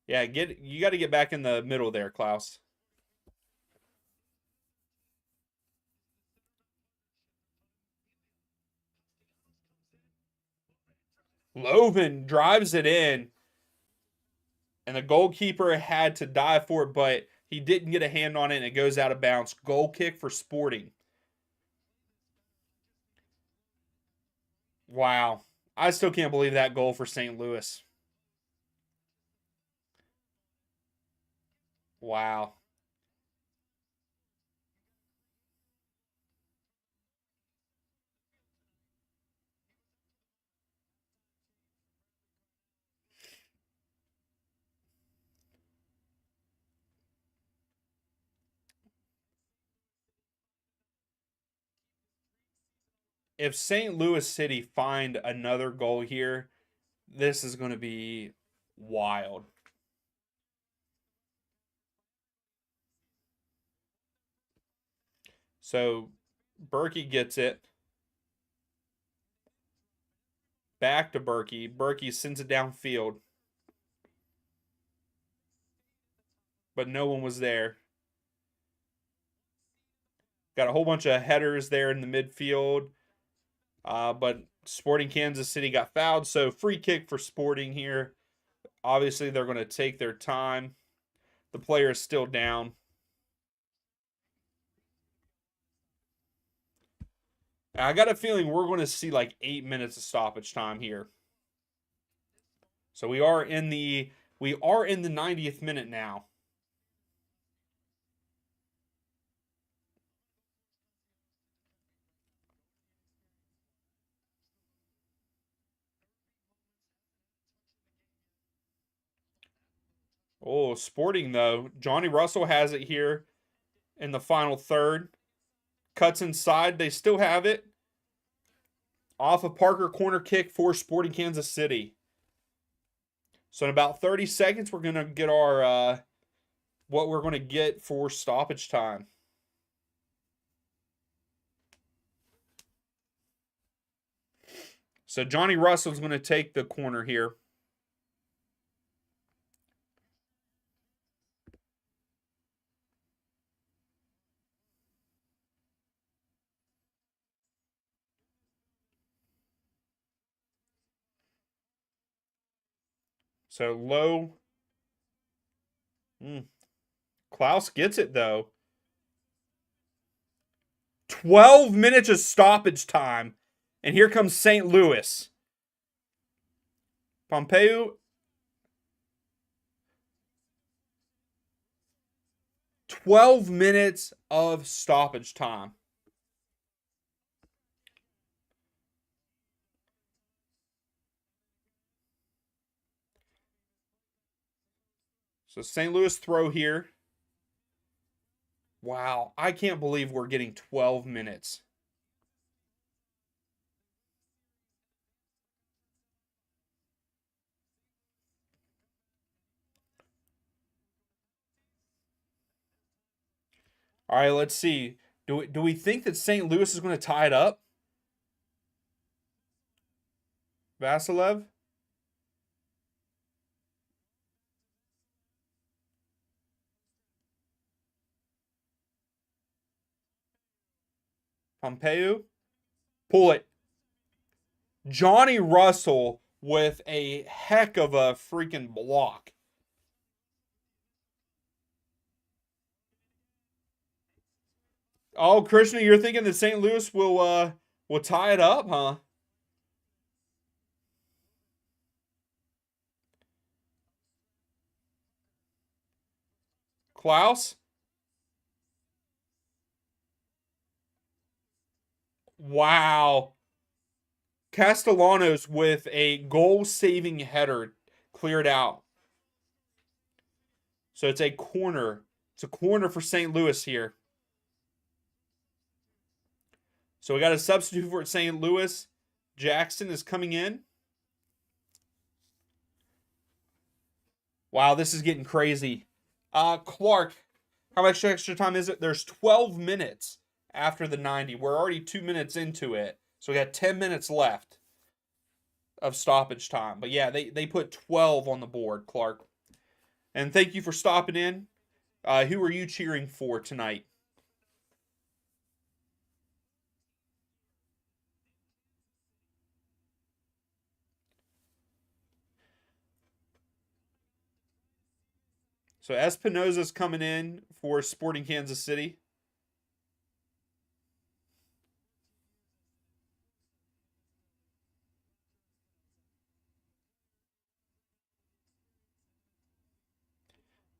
Yeah, you got to get back in the middle there, Klaus. Loven drives it in, and the goalkeeper had to dive for it, but he didn't get a hand on it, and it goes out of bounds. Goal kick for Sporting. Wow. I still can't believe that goal for St. Louis. Wow. If St. Louis City find another goal here, this is going to be wild. So Berkey gets it. Back to Berkey. Berkey sends it downfield. But no one was there. Got a whole bunch of headers there in the midfield. But Sporting Kansas City got fouled. So free kick for Sporting here. Obviously, they're going to take their time. The player is still down. I got a feeling we're going to see like 8 minutes of stoppage time here. So we are in the 90th minute now. Oh, Sporting though. Johnny Russell has it here in the final third. Cuts inside. They still have it. Off of Parker, corner kick for Sporting Kansas City. So in about 30 seconds, we're gonna get our what we're gonna get for stoppage time. So Johnny Russell's gonna take the corner here. So low. Klaus gets it though. 12 minutes of stoppage time. And here comes St. Louis. Pompeu. 12 minutes of stoppage time. So St. Louis throw here. Wow, I can't believe we're getting 12 minutes. All right, let's see. Do we think that St. Louis is going to tie it up? Vasilev. Pompeu. Pull it. Johnny Russell with a heck of a freaking block. Oh, Krishna, you're thinking that St. Louis will tie it up, huh? Klaus? Wow. Castellanos with a goal-saving header cleared out. So it's a corner. It's a corner for St. Louis here. So we got a substitute for St. Louis. Jackson is coming in. Wow, this is getting crazy. Clark, how much extra time is it? There's 12 minutes after the 90. We're already 2 minutes into it. So we got 10 minutes left of stoppage time. But yeah, they put 12 on the board, Clark. And thank you for stopping in. Who are you cheering for tonight? So Espinoza's coming in for Sporting Kansas City.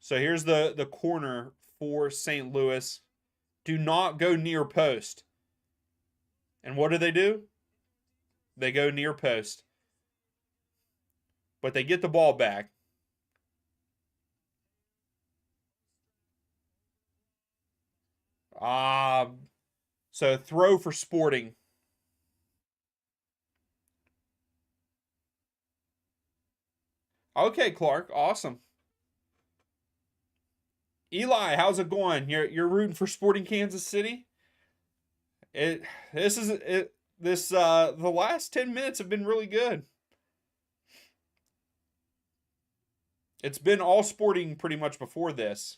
So here's the corner for St. Louis. Do not go near post. And what do? They go near post. But they get the ball back. Ah, so throw for Sporting. Okay, Clark, awesome. Eli, how's it going? You're rooting for Sporting Kansas City? It this is it this the last 10 minutes have been really good. It's been all Sporting pretty much before this.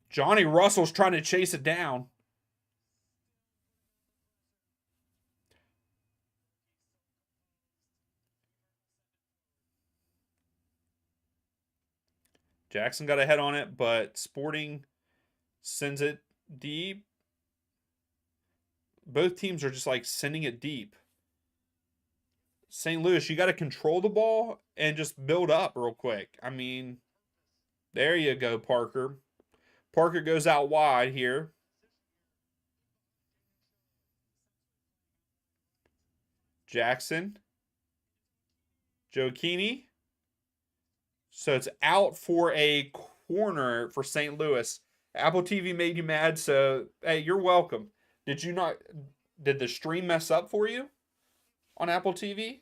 Johnny Russell's trying to chase it down. Jackson got a head on it, but Sporting sends it deep. Both teams are just like sending it deep. St. Louis, you got to control the ball and just build up real quick. I mean, there you go, Parker. Parker goes out wide here. Jackson. Gioacchini. So it's out for a corner for St. Louis. Apple TV made you mad, so hey, you're welcome. Did you not? Did the stream mess up for you on Apple TV?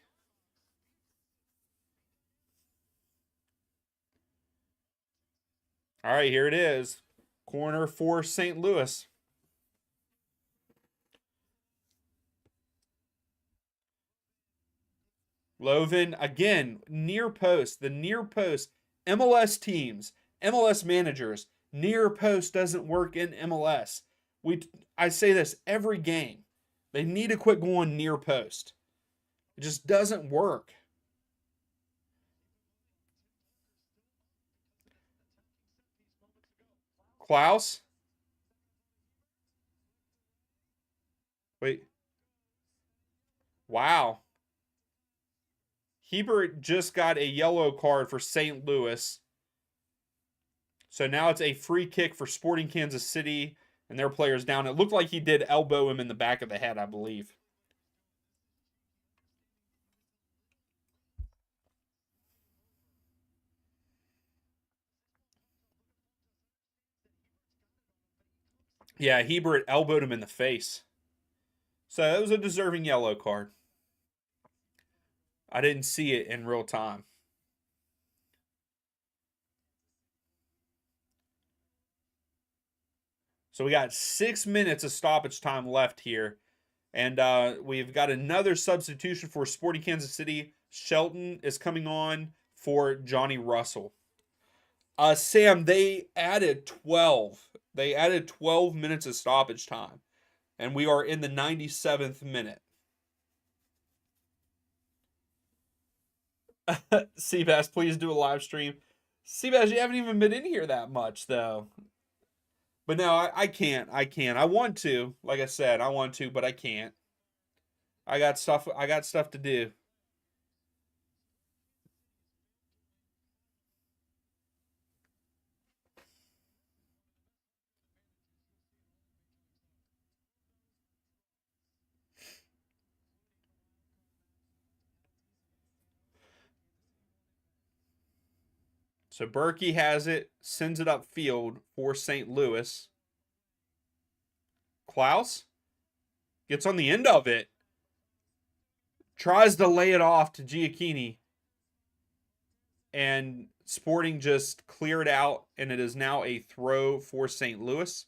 All right, here it is. Corner for St. Louis. Loven, again, near post. The near post. MLS teams, MLS managers, near post doesn't work in MLS. I say this every game. They need to quit going near post. It just doesn't work. Klaus? Wait. Wow. Hebert just got a yellow card for St. Louis. So now it's a free kick for Sporting Kansas City and their players down. It looked like he did elbow him in the back of the head, I believe. Yeah, Hebert elbowed him in the face. So it was a deserving yellow card. I didn't see it in real time. So we got 6 minutes of stoppage time left here. And we've got another substitution for Sporting Kansas City. Shelton is coming on for Johnny Russell. Sam, they added 12. They added 12 minutes of stoppage time. And we are in the 97th minute. Seabass, please do a live stream. Seabass, you haven't even been in here that much, though. But no, I can't. I can't. I want to. Like I said, I want to, but I can't. I got stuff. I got stuff to do. So Berkey has it, sends it upfield for St. Louis. Klaus gets on the end of it, tries to lay it off to Giacchini, and Sporting just cleared out, and it is now a throw for St. Louis.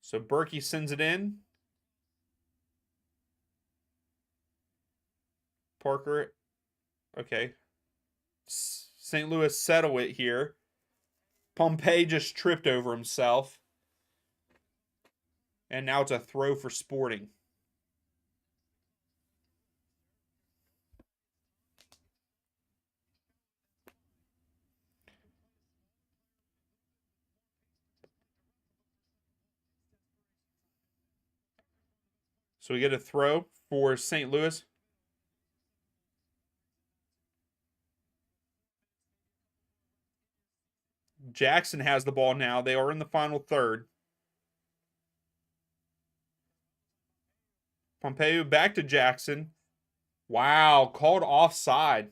So Berkey sends it in. Parker, okay. St. Louis settle it here. Pompey just tripped over himself. And now it's a throw for Sporting. So we get a throw for St. Louis. Jackson has the ball now. They are in the final third. Pompeu back to Jackson. Wow, called offside.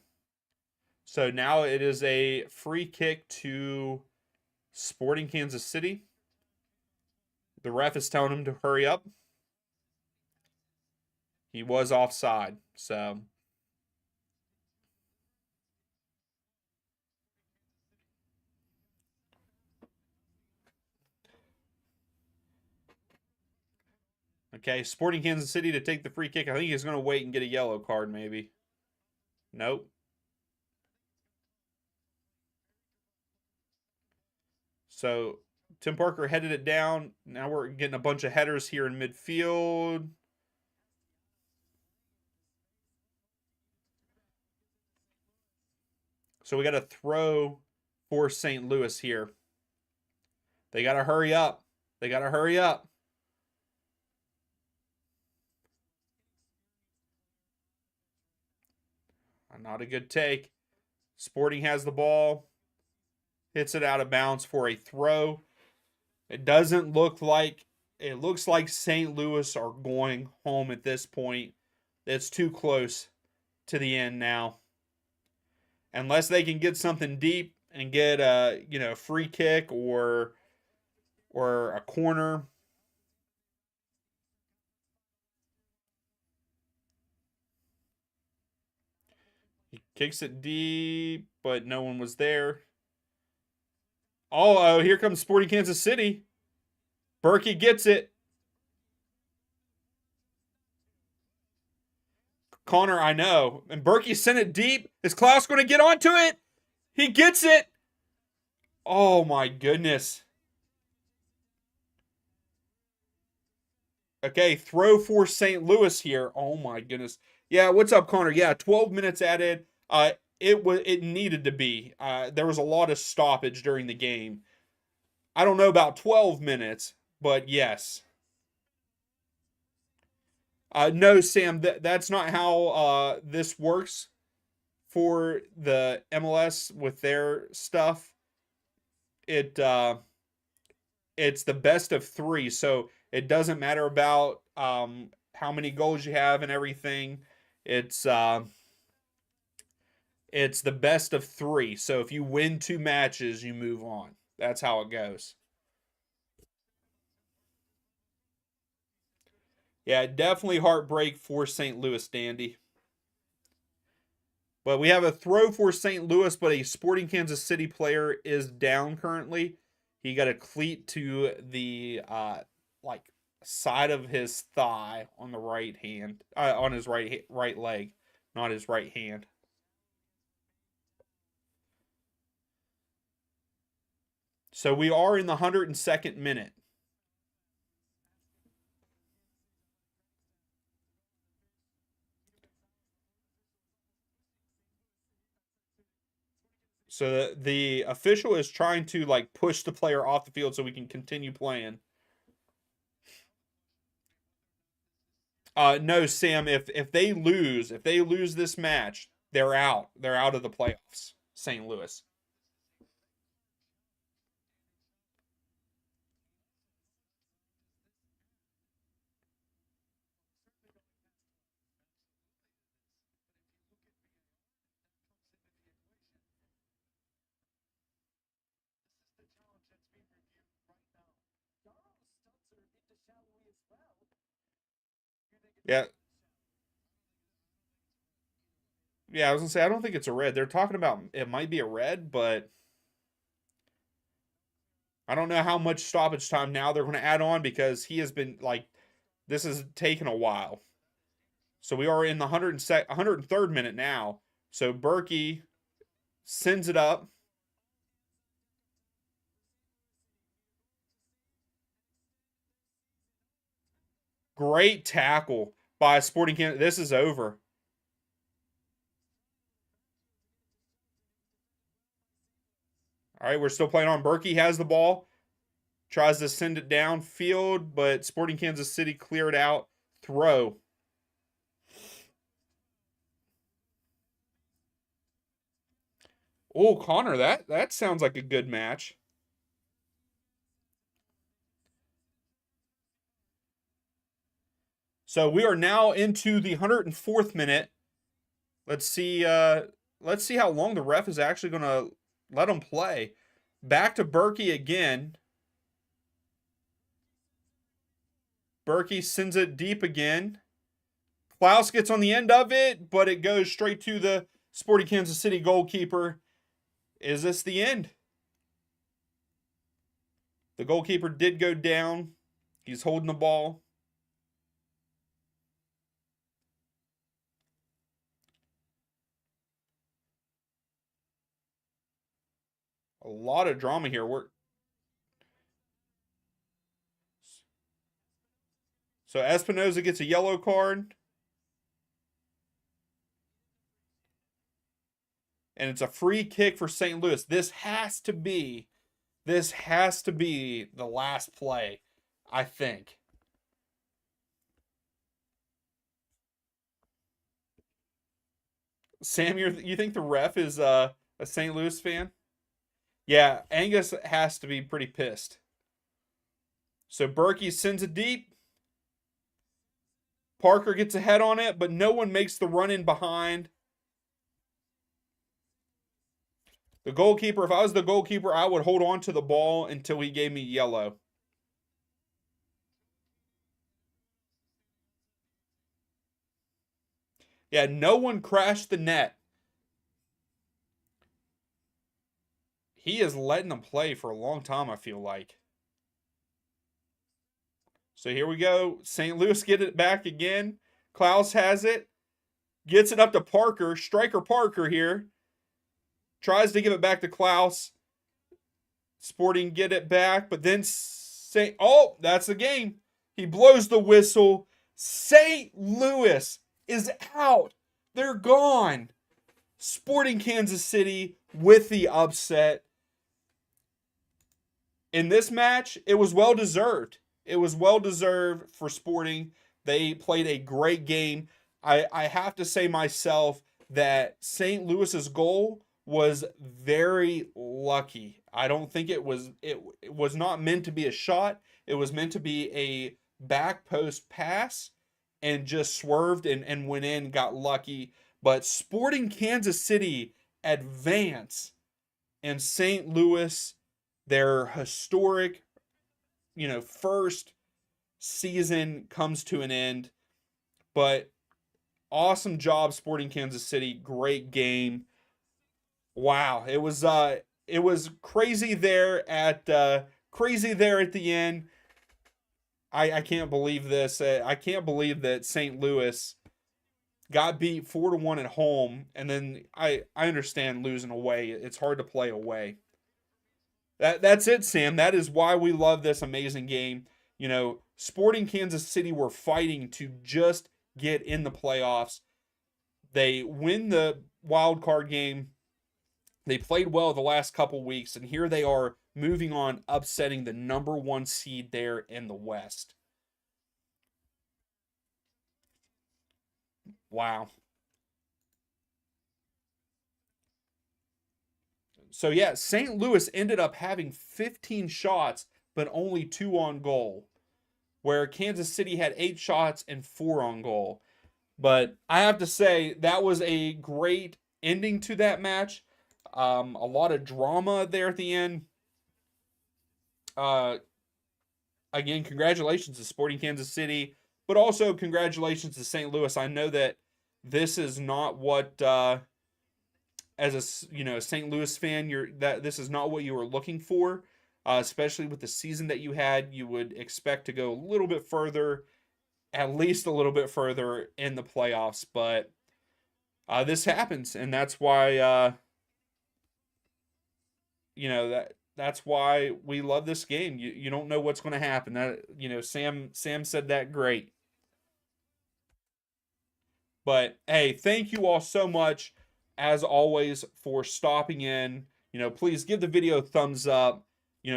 So now it is a free kick to Sporting Kansas City. The ref is telling him to hurry up. He was offside, so okay, Sporting Kansas City to take the free kick. I think he's going to wait and get a yellow card, maybe. Nope. So Tim Parker headed it down. Now we're getting a bunch of headers here in midfield. So we got to throw for St. Louis here. They got to hurry up. They got to hurry up. Not a good take. Sporting has the ball. Hits it out of bounds for a throw. It doesn't look like, it looks like St. Louis are going home at this point. It's too close to the end now. Unless they can get something deep and get a free kick or a corner. He kicks it deep, but no one was there. Oh, here comes Sporting Kansas City. Berkey gets it. Connor, I know. And Berkey sent it deep. Is Klaus going to get onto it? He gets it. Oh, my goodness. Okay, throw for St. Louis here. Oh, my goodness. Yeah, what's up, Connor? Yeah, 12 minutes added. It needed to be. There was a lot of stoppage during the game. I don't know about 12 minutes, but yes. No, Sam, that's not how this works for the MLS with their stuff. It's the best of three, so it doesn't matter about how many goals you have and everything. It's it's the best of three. So if you win two matches, you move on. That's how it goes. Yeah, definitely heartbreak for St. Louis, Dandy. But we have a throw for St. Louis, but a Sporting Kansas City player is down currently. He got a cleat to the like side of his thigh on the right hand, on his right leg, not his right hand. So we are in the 102nd minute. So the official is trying to like push the player off the field so we can continue playing. No, Sam. If they lose this match, they're out. They're out of the playoffs. St. Louis. Yeah, yeah. I was gonna say I don't think it's a red. They're talking about it might be a red, but I don't know how much stoppage time now they're going to add on because he has been like this has taken a while. So we are in the 103rd minute now. So Berkey sends it up. Great tackle by Sporting Kansas. This is over. All right, we're still playing on. Berkey has the ball, tries to send it downfield, but Sporting Kansas City cleared out. Throw. Oh, Connor, that sounds like a good match. So we are now into the 104th minute. Let's see. Let's see how long the ref is actually going to let them play. Back to Berkey again. Berkey sends it deep again. Klaus gets on the end of it, but it goes straight to the Sporting Kansas City goalkeeper. Is this the end? The goalkeeper did go down. He's holding the ball. A lot of drama here. So Espinoza gets a yellow card. And it's a free kick for St. Louis. This has to be the last play, I think. Sam, you think the ref is a St. Louis fan? Yeah, Angus has to be pretty pissed. So Berkey sends it deep. Parker gets a head on it, but no one makes the run in behind. The goalkeeper, if I was the goalkeeper, I would hold on to the ball until he gave me yellow. Yeah, no one crashed the net. He is letting them play for a long time, I feel like. So here we go. St. Louis get it back again. Klaus has it. Gets it up to Parker. Striker Parker here. Tries to give it back to Klaus. Sporting get it back, but then oh, that's the game. He blows the whistle. St. Louis is out. They're gone. Sporting Kansas City with the upset. In this match, it was well deserved. It was well deserved for Sporting. They played a great game. I have to say myself that St. Louis's goal was very lucky. I don't think it was not meant to be a shot. It was meant to be a back post pass and just swerved and went in, got lucky. But Sporting Kansas City advance and St. Louis, their historic, first season comes to an end. But Awesome job, Sporting Kansas City. Great game. Wow, it was crazy there at the end. I can't believe this. I can't believe that St. Louis got beat 4-1 at home, and then I understand losing away. It's hard to play away. That's it, Sam. That is why we love this amazing game. You know, Sporting Kansas City were fighting to just get in the playoffs. They win the wild card game. They played well the last couple weeks, and here they are moving on, upsetting the number one seed there in the West. Wow. So yeah, St. Louis ended up having 15 shots, but only 2 on goal, where Kansas City had 8 shots and 4 on goal. But I have to say, that was a great ending to that match. A lot of drama there at the end. Uh, Again, congratulations to Sporting Kansas City, but also congratulations to St. Louis. I know that this is not what, as a St. Louis fan, this is not what you were looking for, especially with the season that you had. You would expect to go a little bit further, at least a little bit further in the playoffs, but this happens, and that's why that's why we love this game. You don't know what's going to happen. Sam said that great. But hey, thank you all so much as always for stopping in. Please give the video a thumbs up.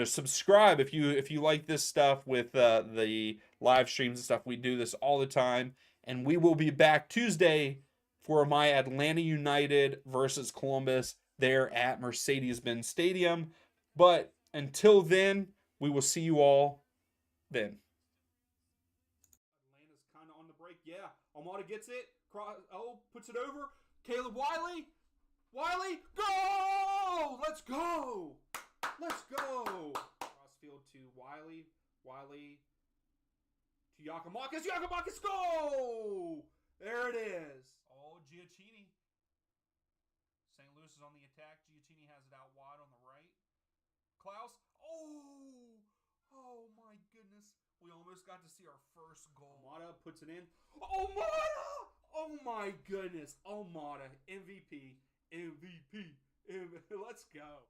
Subscribe if you like this stuff with the live streams and stuff. We do this all the time, and we will be back Tuesday for my Atlanta United versus Columbus there at Mercedes-Benz Stadium. But until then, we will see you all then. Atlanta's kind of on the break. Yeah, Almada gets it. Puts it over. Caleb Wiley. Wiley, go! Let's go! Let's go! Crossfield to Wiley. Wiley to Yakamakis. Yakamakis, go! There it is. Oh, Giacchini. St. Louis is on the attack. Giacchini has it out wide on the right. Klaus. Oh my goodness. We almost got to see our first goal. Almada puts it in. Almada! Oh my goodness. Almada. MVP. Let's go.